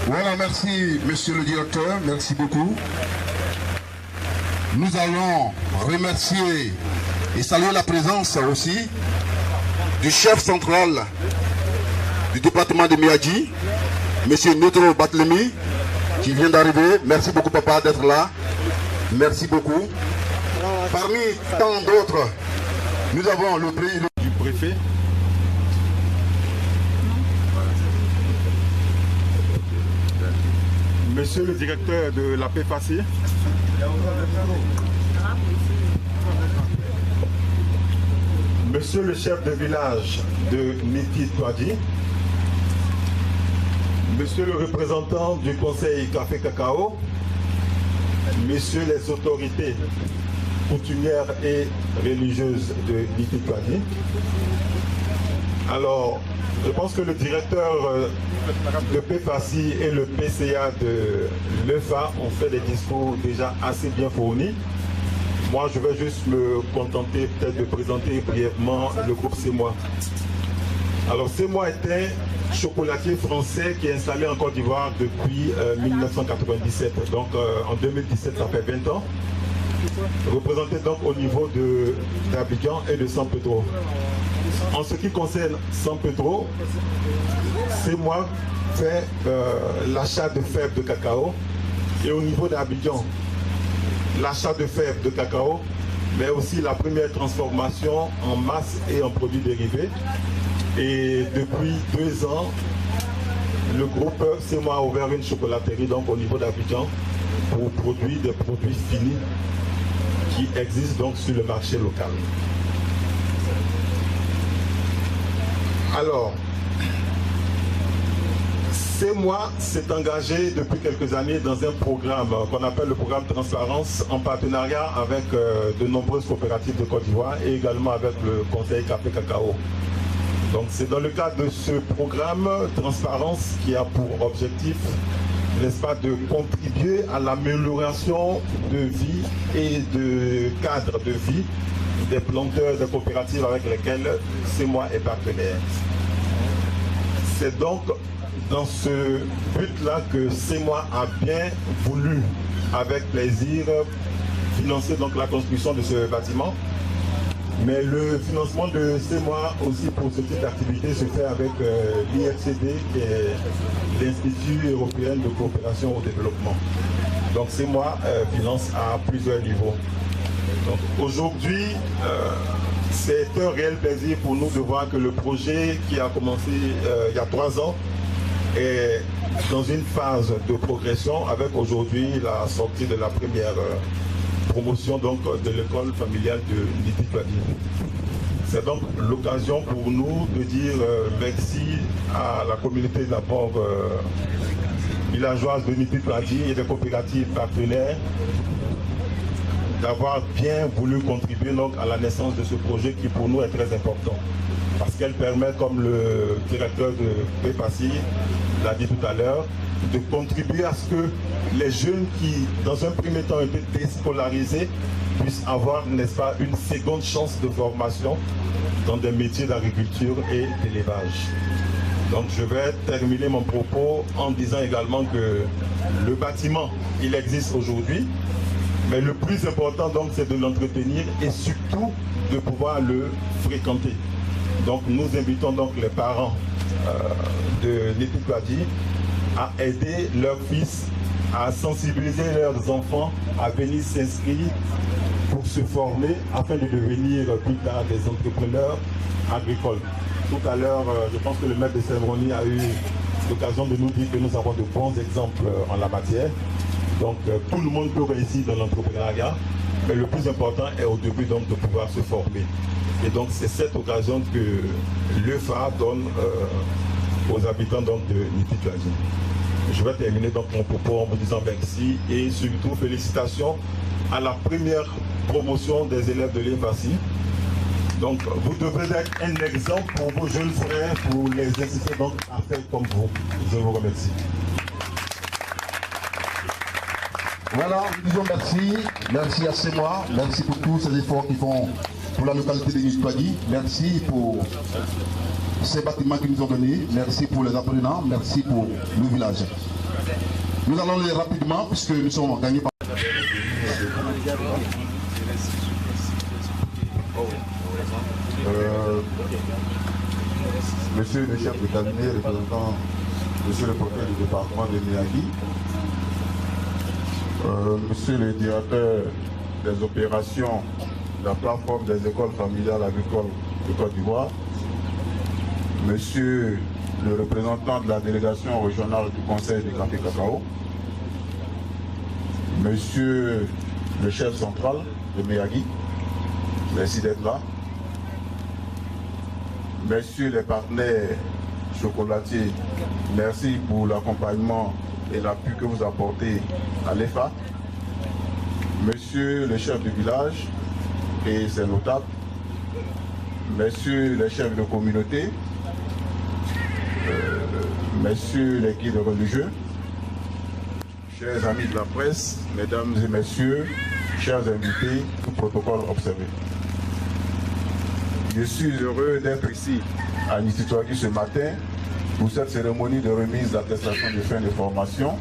Voilà, merci monsieur le directeur, merci beaucoup. Nous allons remercier et saluer la présence aussi du chef central du département de Miyagi, monsieur Notro Batlemi, qui vient d'arriver. Merci beaucoup papa d'être là. Merci beaucoup. Parmi tant d'autres, nous avons le prix du préfet. Monsieur le directeur de la PFAC. Monsieur le chef de village de Niti Touadi. Monsieur le représentant du conseil Café Cacao. Messieurs les autorités coutumières et religieuses de Niti Touadi. Alors, je pense que le directeur de PFACI et le PCA de l'EFA ont fait des discours déjà assez bien fournis. Moi, je vais juste me contenter peut-être de présenter brièvement le groupe CEMOA. Alors, CEMOA est un chocolatier français qui est installé en Côte d'Ivoire depuis 1997. Donc, en 2017, ça fait 20 ans. Représenté donc au niveau d'Abidjan et de San Pedro. En ce qui concerne San Pedro, CEMOA fait l'achat de fèves de cacao. Et au niveau d'Abidjan, l'achat de fèves de cacao, mais aussi la première transformation en masse et en produits dérivés. Et depuis 2 ans, le groupe CEMOA a ouvert une chocolaterie donc au niveau d'Abidjan pour produire des produits finis qui existent donc sur le marché local. Alors, CEMOA s'est engagé depuis quelques années dans un programme qu'on appelle le programme Transparence en partenariat avec de nombreuses coopératives de Côte d'Ivoire et également avec le conseil Café Cacao. Donc c'est dans le cadre de ce programme Transparence qui a pour objectif, n'est-ce pas, de contribuer à l'amélioration de vie et de cadre de vie des planteurs de coopératives avec lesquels CEMOA est partenaire. C'est donc dans ce but-là que CEMOA a bien voulu avec plaisir financer donc la construction de ce bâtiment. Mais le financement de ces mois aussi pour ce type d'activité se fait avec l'IFCD, qui est l'Institut européen de coopération au développement. Donc ces mois financent à plusieurs niveaux. Donc aujourd'hui, c'est un réel plaisir pour nous de voir que le projet qui a commencé il y a 3 ans est dans une phase de progression avec aujourd'hui la sortie de la première promotion donc, de l'école familiale de Niti Touadi. C'est donc l'occasion pour nous de dire merci à la communauté d'abord villageoise de Niti Touadi et des coopératives partenaires d'avoir bien voulu contribuer donc, à la naissance de ce projet qui pour nous est très important. Parce qu'elle permet, comme le directeur de PEPACI l'a dit tout à l'heure, de contribuer à ce que les jeunes qui, dans un premier temps, ont été déscolarisés, puissent avoir, n'est-ce pas, une seconde chance de formation dans des métiers d'agriculture et d'élevage. Donc je vais terminer mon propos en disant également que le bâtiment, il existe aujourd'hui, mais le plus important donc c'est de l'entretenir et surtout de pouvoir le fréquenter. Donc nous invitons donc les parents de Niti Touadi à aider leurs fils, à sensibiliser leurs enfants à venir s'inscrire pour se former afin de devenir plus tard des entrepreneurs agricoles. Tout à l'heure, je pense que le maître de cérémonie a eu l'occasion de nous dire que nous avons de bons exemples en la matière. Donc tout le monde peut réussir dans l'entrepreneuriat, mais le plus important est au début donc de pouvoir se former. Et donc c'est cette occasion que l'EFA donne aux habitants donc, de Niti Touadi. Je vais terminer donc mon propos en vous disant merci et surtout félicitations à la première promotion des élèves de l'EFACI. Donc vous devrez être un exemple pour vos jeunes frères, pour les inciter donc à faire comme vous. Je vous remercie. Voilà, nous disons merci. Merci à ces mois. Merci pour tous ces efforts qu'ils font pour la localité de Niti Touadi. Merci pour ces bâtiments qu'ils nous ont donnés. Merci pour les apprenants. Merci pour le village. Nous allons aller rapidement puisque nous sommes gagnés par... Monsieur le chef de cabinet, représentant Monsieur le préfet du département de Miyagi, Monsieur le directeur des opérations de la plateforme des écoles familiales agricoles de Côte d'Ivoire, Monsieur le représentant de la délégation régionale du Conseil du Café Cacao, Monsieur le chef central de Miyagi, merci d'être là. Messieurs les partenaires chocolatiers, merci pour l'accompagnement et l'appui que vous apportez à l'EFA. Monsieur le chef du village et ses notables, messieurs les chefs de communauté, messieurs les guides religieux, chers amis de la presse, mesdames et messieurs, chers invités, tout protocole observé. Je suis heureux d'être ici à Niti Touadi ce matin pour cette cérémonie de remise d'attestation de fin de formation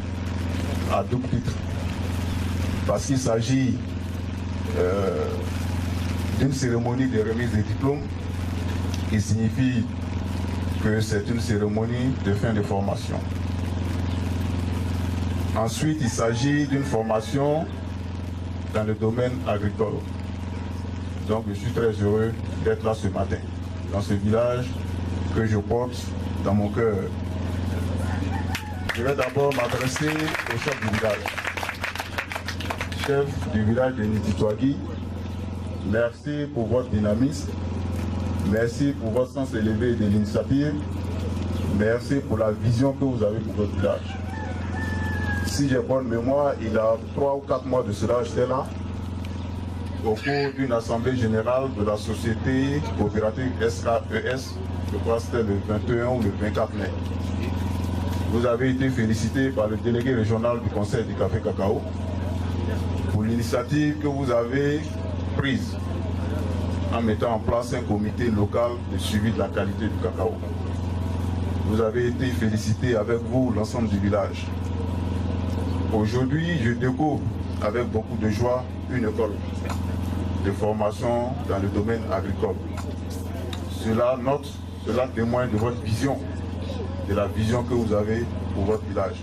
à double titre. Parce qu'il s'agit d'une cérémonie de remise des diplômes qui signifie que c'est une cérémonie de fin de formation. Ensuite, il s'agit d'une formation dans le domaine agricole. Donc je suis très heureux d'être là ce matin, dans ce village que je porte dans mon cœur. Je vais d'abord m'adresser au chef du village. Chef du village de Niti Touadi, merci pour votre dynamisme, merci pour votre sens élevé de l'initiative, merci pour la vision que vous avez pour votre village. Si j'ai bonne mémoire, il y a 3 ou 4 mois de cela, j'étais là, au cours d'une assemblée générale de la société coopérative SAES, je crois que c'était le 21 ou le 24 mai. Vous avez été félicité par le délégué régional du Conseil du Café Cacao pour l'initiative que vous avez prise en mettant en place un comité local de suivi de la qualité du cacao. Vous avez été félicité avec vous, l'ensemble du village. Aujourd'hui, je découvre avec beaucoup de joie une école de formation dans le domaine agricole. Cela témoigne de votre vision, de la vision que vous avez pour votre village.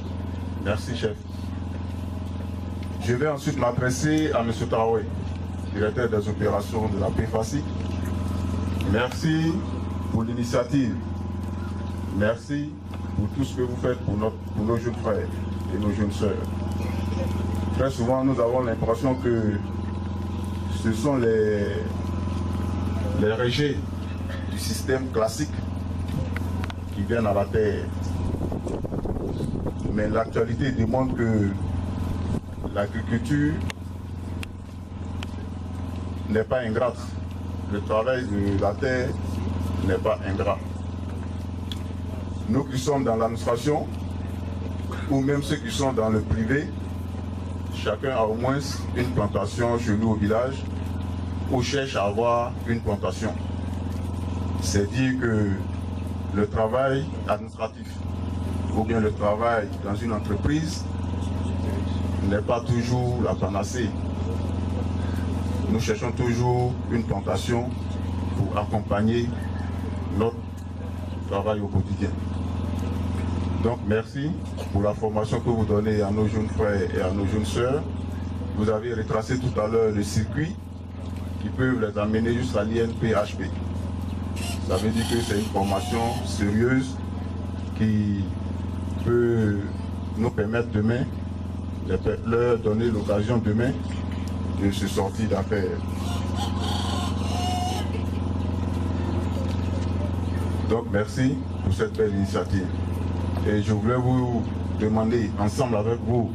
Merci, chef. Je vais ensuite m'adresser à M. Traoré, directeur des opérations de la PFACI. Merci pour l'initiative. Merci pour tout ce que vous faites pour nos jeunes frères et nos jeunes sœurs. Très souvent, nous avons l'impression que ce sont les rejets du système classique qui viennent à la terre. Mais l'actualité démontre que l'agriculture n'est pas ingrate. Le travail de la terre n'est pas ingrat. Nous qui sommes dans l'administration, ou même ceux qui sont dans le privé, chacun a au moins une plantation chez nous au village, ou cherche à avoir une plantation. C'est dire que le travail administratif, ou bien le travail dans une entreprise, n'est pas toujours la panacée. Nous cherchons toujours une plantation pour accompagner notre travail au quotidien. Donc merci pour la formation que vous donnez à nos jeunes frères et à nos jeunes sœurs. Vous avez retracé tout à l'heure le circuit qui peut les amener jusqu'à l'INPHP. Ça veut dire que c'est une formation sérieuse qui peut nous permettre demain, leur donner l'occasion demain de se sortir d'affaires. Donc merci pour cette belle initiative. Et je voulais vous demander, ensemble avec vous,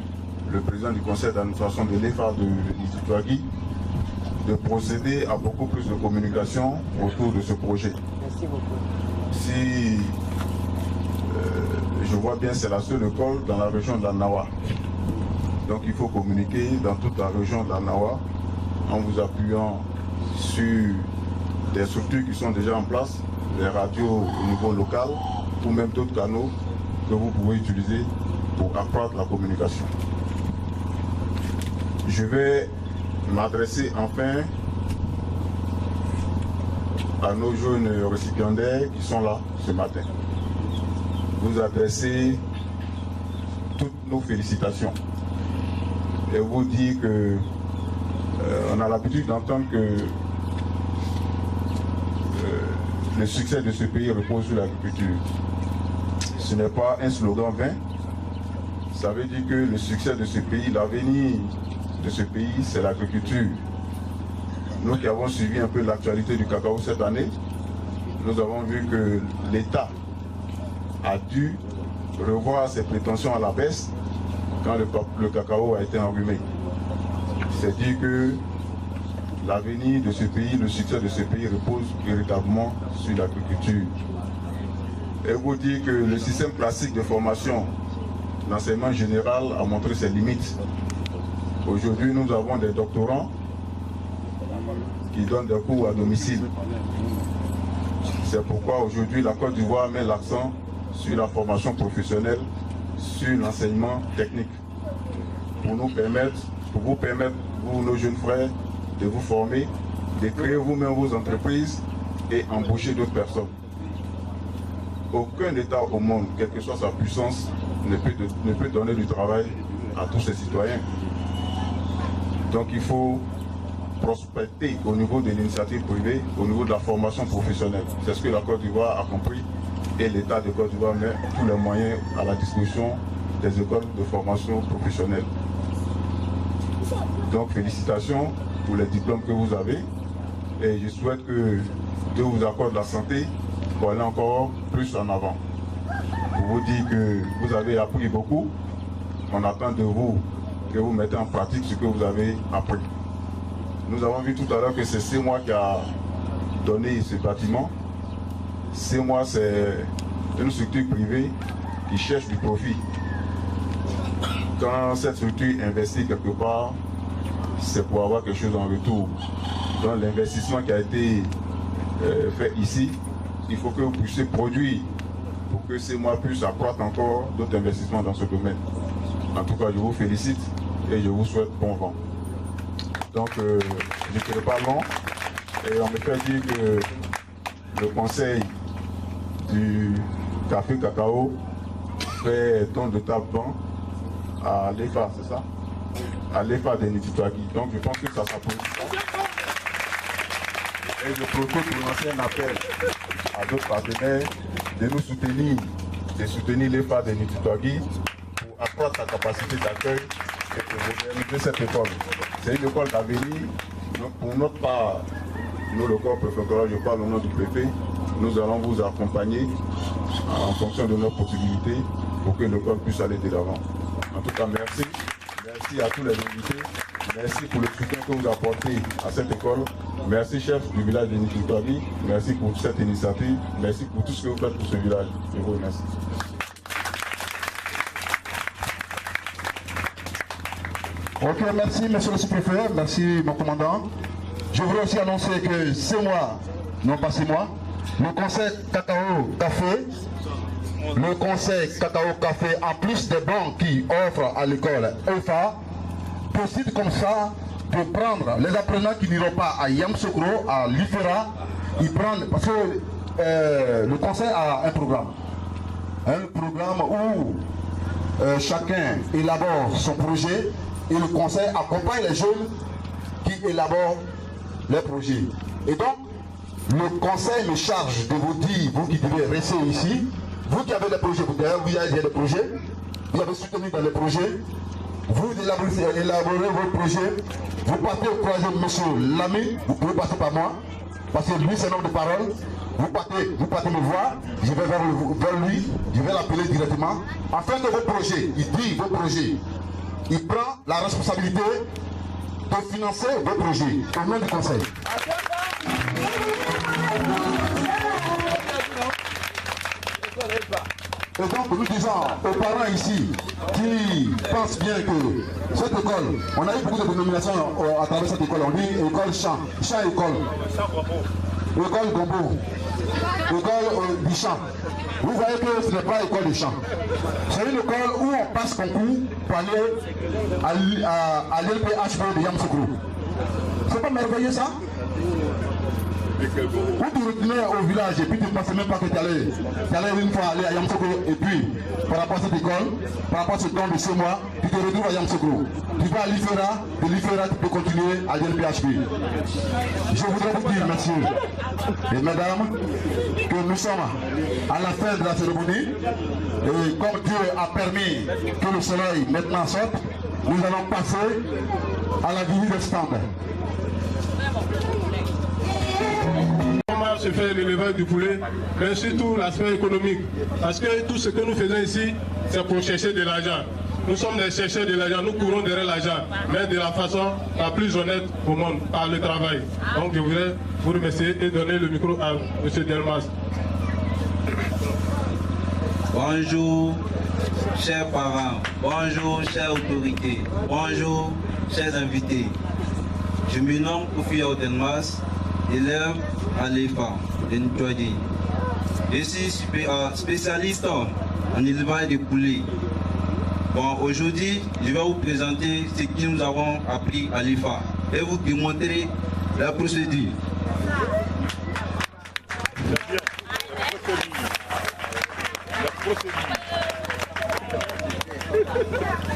le président du conseil d'administration de l'EFA de Niti Touagui, de procéder à beaucoup plus de communication autour de ce projet. Merci beaucoup. Si je vois bien, c'est la seule école dans la région de la Nawa. Donc il faut communiquer dans toute la région de la Nawa en vous appuyant sur des structures qui sont déjà en place, les radios au niveau local ou même d'autres canaux que vous pouvez utiliser pour accroître la communication. Je vais m'adresser enfin à nos jeunes récipiendaires qui sont là ce matin. Vous adresser toutes nos félicitations et vous dire que on a l'habitude d'entendre que le succès de ce pays repose sur l'agriculture. Ce n'est pas un slogan vain. Ça veut dire que le succès de ce pays, l'avenir de ce pays, c'est l'agriculture. Nous qui avons suivi un peu l'actualité du cacao cette année, nous avons vu que l'État a dû revoir ses prétentions à la baisse quand le cacao a été enrhumé. C'est dire que l'avenir de ce pays, le succès de ce pays repose véritablement sur l'agriculture. Et vous dire que le système classique de formation, l'enseignement général a montré ses limites. Aujourd'hui, nous avons des doctorants qui donnent des cours à domicile. C'est pourquoi aujourd'hui, la Côte d'Ivoire met l'accent sur la formation professionnelle, sur l'enseignement technique, pour vous permettre, vous, nos jeunes frères, de vous former, de créer vous-même vos entreprises et embaucher d'autres personnes. Aucun État au monde, quelle que soit sa puissance, ne peut donner du travail à tous ses citoyens. Donc il faut prospecter au niveau de l'initiative privée, au niveau de la formation professionnelle. C'est ce que la Côte d'Ivoire a compris et l'État de Côte d'Ivoire met tous les moyens à la disposition des écoles de formation professionnelle. Donc félicitations pour les diplômes que vous avez et je souhaite que Dieu vous accorde la santé pour aller encore plus en avant. Pour vous dire que vous avez appris beaucoup, on attend de vous que vous mettez en pratique ce que vous avez appris. Nous avons vu tout à l'heure que c'est CEMOA qui a donné ce bâtiment. CEMOA, c'est une structure privée qui cherche du profit. Quand cette structure investit quelque part, c'est pour avoir quelque chose en retour. Donc l'investissement qui a été fait ici, il faut que vous puissiez produire pour que CEMOA puisse accroître encore d'autres investissements dans ce domaine. En tout cas, je vous félicite et je vous souhaite bon vent. Donc, je ne serai pas long et on me fait dire que le conseil du café cacao fait don de table à l'EFA, c'est ça? À l'EFA de Nititwagi. Donc, je pense que ça s'applaudit. Et je propose pour lancer un appel à d'autres partenaires de nous soutenir, de soutenir l'EFA de Nititwagi pour accroître sa capacité d'accueil et pour moderniser cette école. C'est une école d'avenir. Pour notre part, nous, le corps préfectoral, je parle au nom du préfet, nous allons vous accompagner en fonction de nos possibilités pour que l'école puisse aller de l'avant. En tout cas, merci. Merci à tous les invités. Merci pour le soutien que vous apportez à cette école. Merci, chef du village de Nititwagi. Merci pour cette initiative. Merci pour tout ce que vous faites pour ce village. Je vous remercie. Ok, merci monsieur le sous-préfet, merci mon commandant. Je voudrais aussi annoncer que c'est moi, non pas c'est moi, le conseil Cacao Café, en plus des banques qui offrent à l'école EFA, décide comme ça de prendre les apprenants qui n'iront pas à Yamoussoukro, à l'IFERA, ils prennent, parce que le conseil a un programme où chacun élabore son projet et le conseil accompagne les jeunes qui élaborent les projets. Et donc, le conseil me charge de vous dire, vous qui devez rester ici, vous qui avez des projets, vous avez des projets, vous avez soutenu dans les projets, vous élaborez vos projets, vous partez au croisement de M. Lamy, vous pouvez passer par moi, parce que lui c'est un homme de parole, vous partez me voir, je vais vers lui, je vais l'appeler directement, afin que vos projets, il dit vos projets, il prend la responsabilité de financer vos projets au nom du conseil. Et donc nous disons aux parents ici qui pensent bien que cette école, on a eu beaucoup de dénominations à travers cette école, on dit école champ école, école Gombo, école du champ. Vous voyez que ce n'est pas école de champ. C'est une école où on passe concours pour aller à l'LPHP de Yamoussoukro. C'est pas merveilleux ça? Quand tu retournais au village et puis tu ne pensais même pas que tu allais une fois aller à Yamoussoukro et puis par rapport à cette école, par rapport à ce don de 6 mois, tu te retrouves à Yamoussoukro. Tu vas à l'IFERA, de l'IFERA tu peux continuer à l'LPHP. Je voudrais vous dire, messieurs et mesdames, que nous sommes à la fin de la cérémonie et comme Dieu a permis que le soleil maintenant sorte, nous allons passer à la visite des stands. Comment se fait l'élevage du poulet, mais surtout l'aspect économique. Parce que tout ce que nous faisons ici, c'est pour chercher de l'argent. Nous sommes des chercheurs de l'argent, nous courons derrière l'argent, mais de la façon la plus honnête au monde, par le travail. Donc je voudrais vous remercier et donner le micro à M. Delmas. Bonjour, chers parents, bonjour, chères autorités, bonjour, chers invités. Je me nomme Koufia Delmas, élève à l'EFA de Nititwagi. Je suis spécialiste en élevage de poulets. Bon, aujourd'hui, je vais vous présenter ce que nous avons appris à l'EFA et vous démontrer la procédure.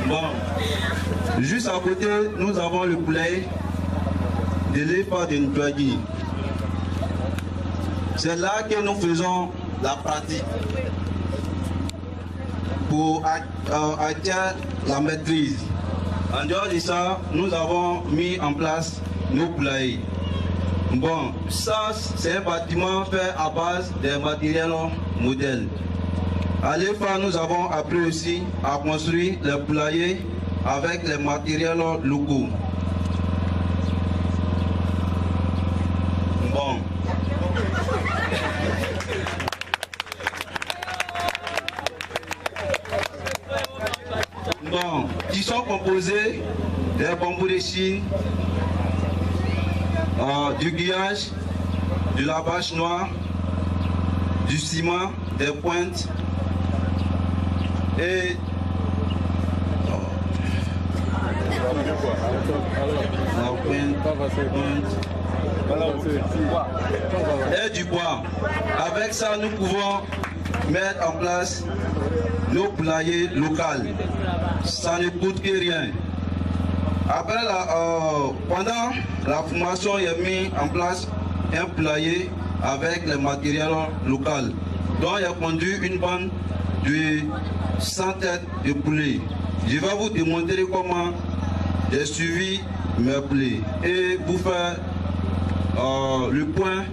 Bon, juste à côté, nous avons le poulet de l'EFA de Nititwagi. C'est là que nous faisons la pratique pour atteindre la maîtrise. En dehors de ça, nous avons mis en place nos poulaillers. Bon, ça c'est un bâtiment fait à base des matériels modèles. À l'EFA, nous avons appris aussi à construire les poulaillers avec les matériels locaux. Bon. Bon, qui sont composés des bambous de Chine, du grillage, de la bâche noire, du ciment, des pointes et Et du bois. Avec ça, nous pouvons mettre en place nos poulaillers locaux. Ça ne coûte que rien. Après, pendant la formation, il y a mis en place un poulailler avec les matériels locaux. Donc, il a conduit une bande de 100 têtes de poulet. Je vais vous démontrer comment j'ai suivi mes poulets et vous faire le point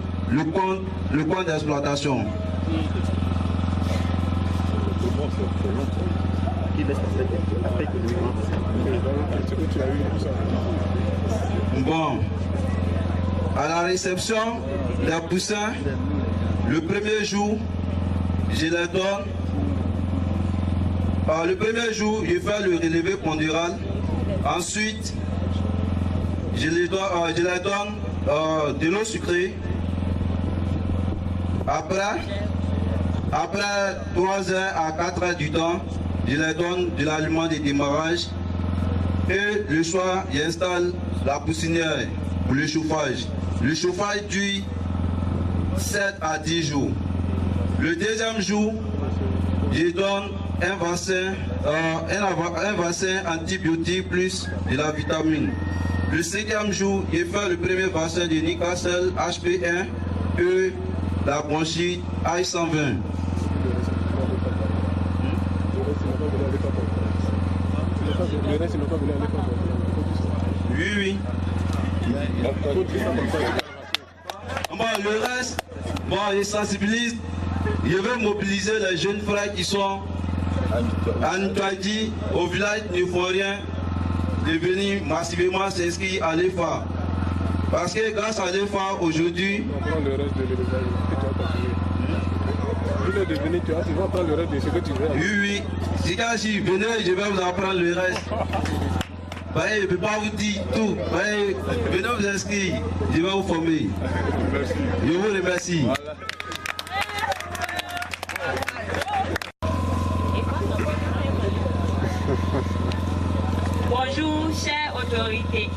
d'exploitation. Bon, à la réception des poussins, le premier jour, je les donne. Le premier jour, je fais le relevé ponderal. Ensuite, je les donne de l'eau sucrée. Après 3 heures à 4 heures du temps, je les donne de l'aliment de démarrage. Et le soir, j'installe la poussinière pour le chauffage. Le chauffage dure 7 à 10 jours. Le deuxième jour, je donne un vaccin antibiotique plus de la vitamine. Le 5e jour, je fais le premier vaccin de Newcastle HP1 et la bronchite I120. Oui. Bon, le reste, je sensibilise. Je vais mobiliser les jeunes frères qui sont à Ntouadi, au village ne font rien, de venir massivement s'inscrire à l'EFA. Parce que grâce à l'EFA, aujourd'hui, oui. Si quand je venais, je vais vous apprendre le reste. Je ne peux pas vous dire tout. Venez vous inscrire, je vais vous former. Je vous remercie. Bonjour chères autorités,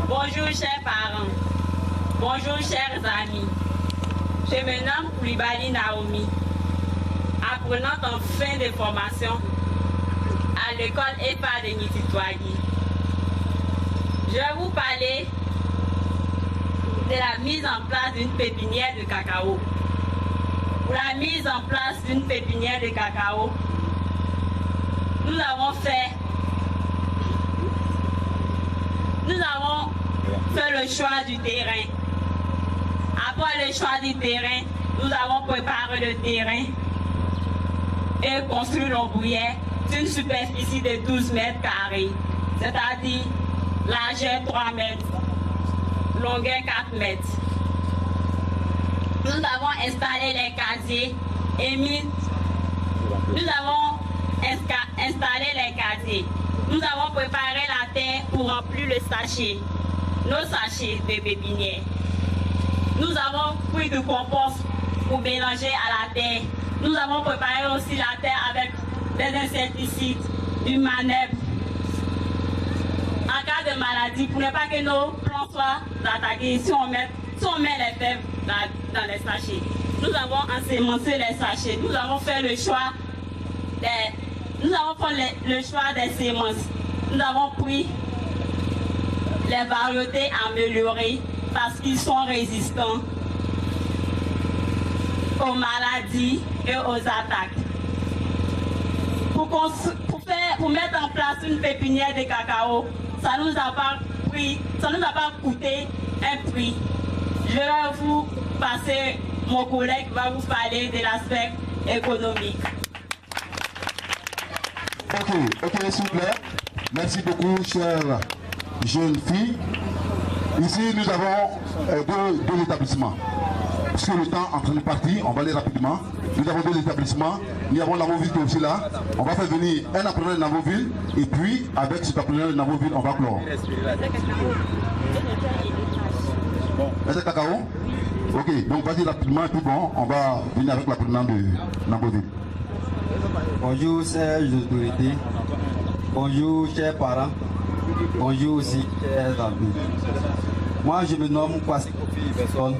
bonjour chers parents, bonjour chers amis. Je me nomme Koulibaly Naomi, apprenante en fin de formation à l'école EPA de Nititwagi. Je vais vous parler de la mise en place d'une pépinière de cacao. Pour la mise en place d'une pépinière de cacao, nous avons fait le choix du terrain. Après le choix du terrain, nous avons préparé le terrain et construit l'ombrière d'une superficie de 12 mètres carrés, c'est-à-dire largeur 3 mètres, longueur 4 mètres. Nous avons installé les casiers et installé les casiers. Nous avons préparé la terre pour remplir le sachet, nos sachets de pépinière. Nous avons pris du compost pour mélanger à la terre. Nous avons préparé aussi la terre avec des insecticides, du manœuvre. En cas de maladie, pour ne pas que nos plants soient attaqués, si on met les fèves dans les sachets. Nous avons ensemencé les sachets. Nous avons fait le choix des semences. Nous avons pris les variétés améliorées parce qu'ils sont résistants aux maladies et aux attaques. Pour mettre en place une pépinière de cacao, ça ne nous a pas coûté un prix. Je vais vous passer, mon collègue va vous parler de l'aspect économique. Ok, s'il vous plaît. Merci beaucoup, chères jeunes filles. Ici, nous avons deux établissements. Parce que le temps est en train de partir, on va aller rapidement. Nous avons deux établissements. Nous avons Namoville qui est aussi là. On va faire venir un apprenant de Namoville et puis, avec cet apprenant de Namoville, on va clore. Est-ce cacao? Ok, donc vas-y rapidement et puis bon, on va venir avec l'apprenant de Namoville. Bonjour chers autorités, bonjour chers parents, Bonjour aussi, chers amis. Moi, je me nomme Kwasi Kofi Iverson,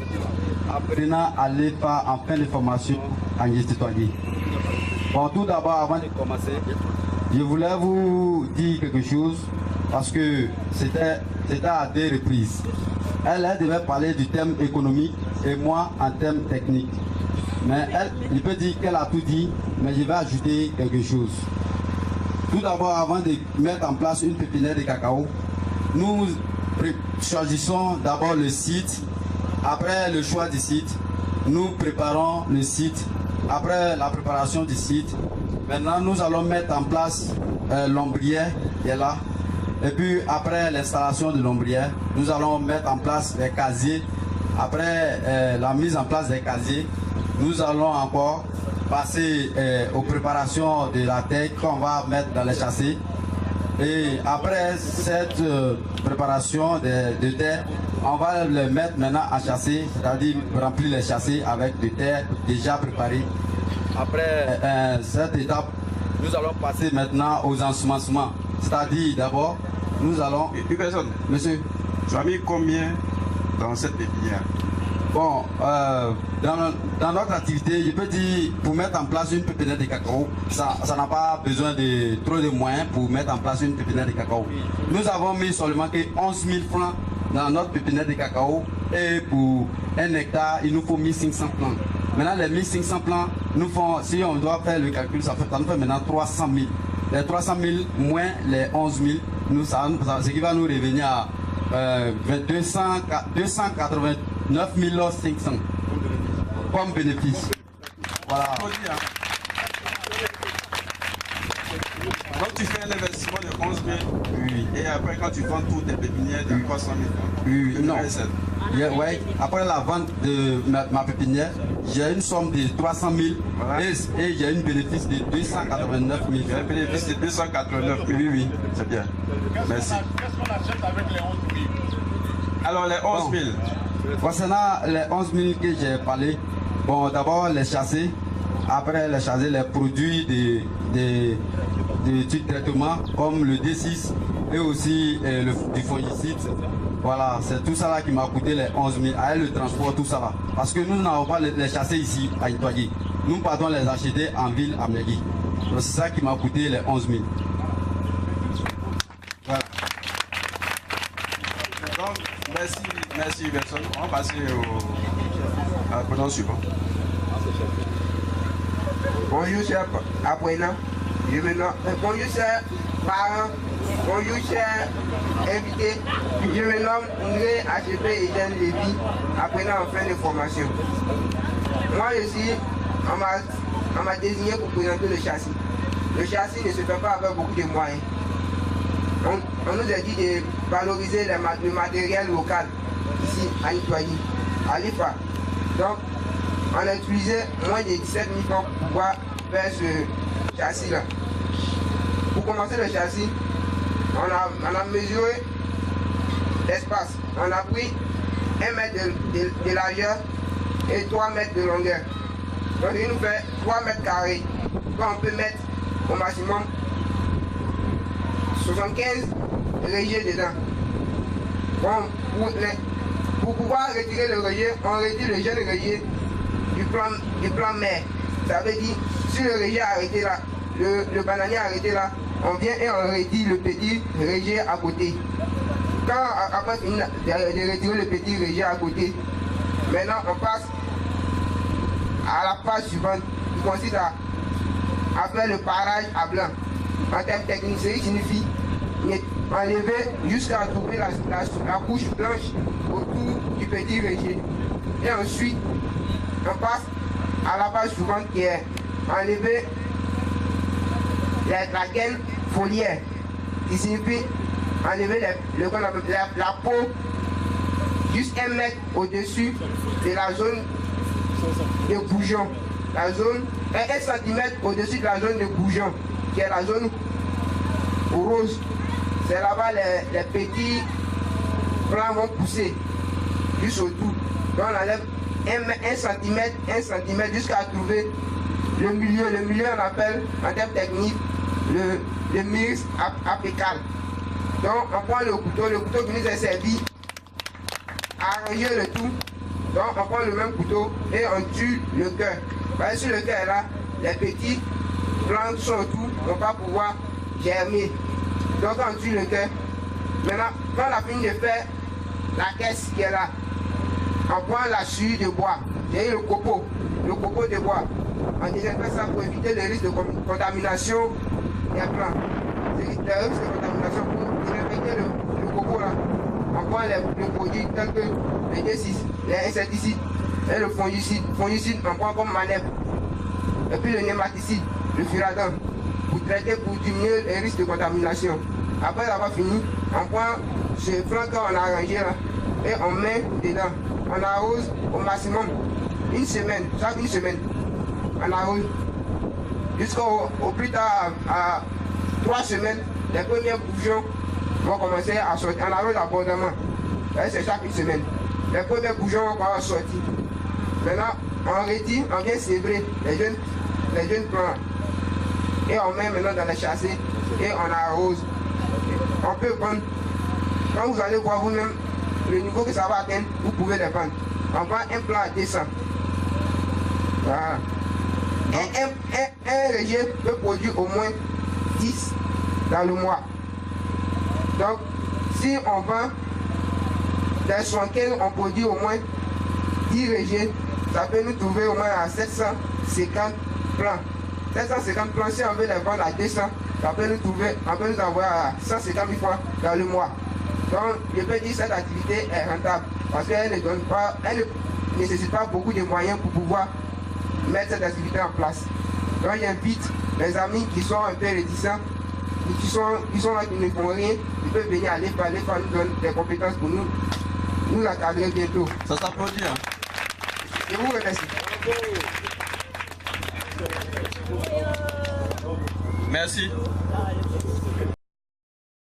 apprenant à l'EFA en fin de formation en Yestitoyer. Bon, tout d'abord, avant de commencer, je voulais vous dire quelque chose parce que c'était à 2 reprises. Elle devait parler du thème économique et moi en thème technique. Mais elle, je peux dire qu'elle a tout dit, mais je vais ajouter quelque chose. Tout d'abord, avant de mettre en place une pépinière de cacao, nous choisissons d'abord le site. Après le choix du site, nous préparons le site. Après la préparation du site, maintenant nous allons mettre en place l'ombrière qui est là. Et puis après l'installation de l'ombrière, nous allons mettre en place les casiers. Après la mise en place des casiers, nous allons encore passer aux préparations de la terre qu'on va mettre dans les châssis. Et après cette préparation de terre, on va le mettre maintenant en châssis, c'est-à-dire remplir les châssis avec de terre déjà préparée. Après cette étape, nous allons passer maintenant aux ensemencements. C'est-à-dire d'abord, nous allons... Une personne. Monsieur. Tu as mis combien dans cette pépinière? Bon, dans notre activité, je peux dire, pour mettre en place une pépinière de cacao, ça n'a pas besoin de trop de moyens pour mettre en place une pépinière de cacao. Nous avons mis seulement que 11 000 francs dans notre pépinière de cacao et pour 1 hectare, il nous faut 1500 plants. Maintenant, les 1500 plants, nous font, si on doit faire le calcul, ça nous fait maintenant 300 000. Les 300 000 moins les 11 000, ce qui va nous revenir à 289 500 comme bénéfice. Voilà. Donc tu fais un investissement de 11 000 oui. Et après quand tu vends toutes tes pépinières, tu as 300 000 francs. Oui, non. Ouais. Après la vente de ma pépinière, j'ai une somme de 300 000 voilà. Et j'ai un bénéfice de 289 000. J'ai un bénéfice de 289 000. Oui, oui. C'est bien. Merci. Qu'est-ce qu'on achète avec les 11 000? Alors les 11 000. Concernant les 11 000 que j'ai parlé, bon d'abord les châssis, après les châssis, les produits de traitement comme le D6 et aussi du fongicide. Voilà, c'est tout ça là qui m'a coûté les 11 000, avec le transport, tout ça là. Parce que nous n'avons pas les châssis ici à Itoyer. Nous partons les acheter en ville à Megui. Donc c'est ça qui m'a coûté les 11 000. Voilà. Donc, merci personne. On va passer à l'apprenant suivant. Bonjour chers apprenants. Bonjour chers parents. Bonjour chers invités. Je me nomme André HEP Etienne Lévy, apprenant en fin de formation. Moi aussi, on m'a désigné pour présenter le châssis. Le châssis ne se fait pas avec beaucoup de moyens. On nous a dit de valoriser le matériel local ici à Itoyer, à l'IFA. Donc, on a utilisé moins de 17 000 francs pour pouvoir faire ce châssis-là. Pour commencer le châssis, on a mesuré l'espace. On a pris 1 mètre de largeur et 3 mètres de longueur. Donc, il nous fait 3 mètres carrés. Donc, on peut mettre au maximum 75 rejets dedans. Bon, pour pouvoir retirer le rejet, on retire le jeune rejet du plan mère. Ça veut dire, si le rejet est arrêté là, le bananier est arrêté là, on vient et on retire le petit rejet à côté. Quand après fini de retirer le petit rejet à côté, maintenant on passe à la phase suivante qui consiste à faire le parage à blanc. En termes techniques, ce qui signifie enlever jusqu'à trouver la couche blanche autour du petit rejet. Et ensuite, on passe à la phase suivante qui est enlever la gaine foliaire, qui signifie enlever la peau juste 1 mètre au-dessus de la zone de bougeon. La zone, 1 cm au-dessus de la zone de bougeon, qui est la zone rose. C'est là-bas les petits plants vont pousser juste autour. Donc on enlève 1 cm jusqu'à trouver le milieu. Le milieu on appelle en termes techniques le myrse apical. Donc on prend le couteau qui nous est servi, arranger le tout. Donc on prend le même couteau et on tue le cœur. Parce que sur le cœur là, les petites plantes sont autour, ne vont pas pouvoir germer. Donc on tue le cœur. Maintenant, quand on a fini de faire la caisse qui est là, on prend la suie de bois. J'ai eu le copeau de bois. On désinfecte ça pour éviter le risque de contamination des plants. Le risque de contamination pour désinfecter le copeau là. On prend les produits tels que les D6, les insecticides et le fongicide. Fongicide, on prend comme manœuvre. Et puis le nématicide, le furadin, pour traiter, pour diminuer les risques de contamination. Après avoir fini, on prend ce flanc qu'on a arrangé là et on met dedans. On arrose au maximum une semaine, chaque une semaine. On arrose jusqu'au plus tard à 3 semaines, les premiers bourgeons vont commencer à sortir. On arrose abondamment. C'est chaque une semaine. Les premiers bourgeons vont sortir. Maintenant, on retire, on vient sévrer les jeunes plants. Et on met maintenant dans les châssis et on arrose. On peut prendre, quand vous allez voir vous-même le niveau que ça va atteindre, vous pouvez les prendre. On prend un plan à 200. Voilà. Un régime peut produire au moins 10 dans le mois. Donc, si on vend dans 75, on produit au moins 10 régimes, ça peut nous trouver au moins à 750 plants. 750 plants, si on veut les vendre à 200, ça peut nous trouver, on peut nous avoir à 150 000 francs dans le mois. Donc, je peux dire que cette activité est rentable parce qu'elle ne nécessite pas beaucoup de moyens pour pouvoir mettre cette activité en place. Donc, j'invite les amis qui sont un peu réticents, qui sont là, qui ne font rien, ils peuvent venir à l'EFA. L'EFA nous donne des compétences pour nous encadrer bientôt. Ça s'applaudit. Hein? Je vous remercie. Merci.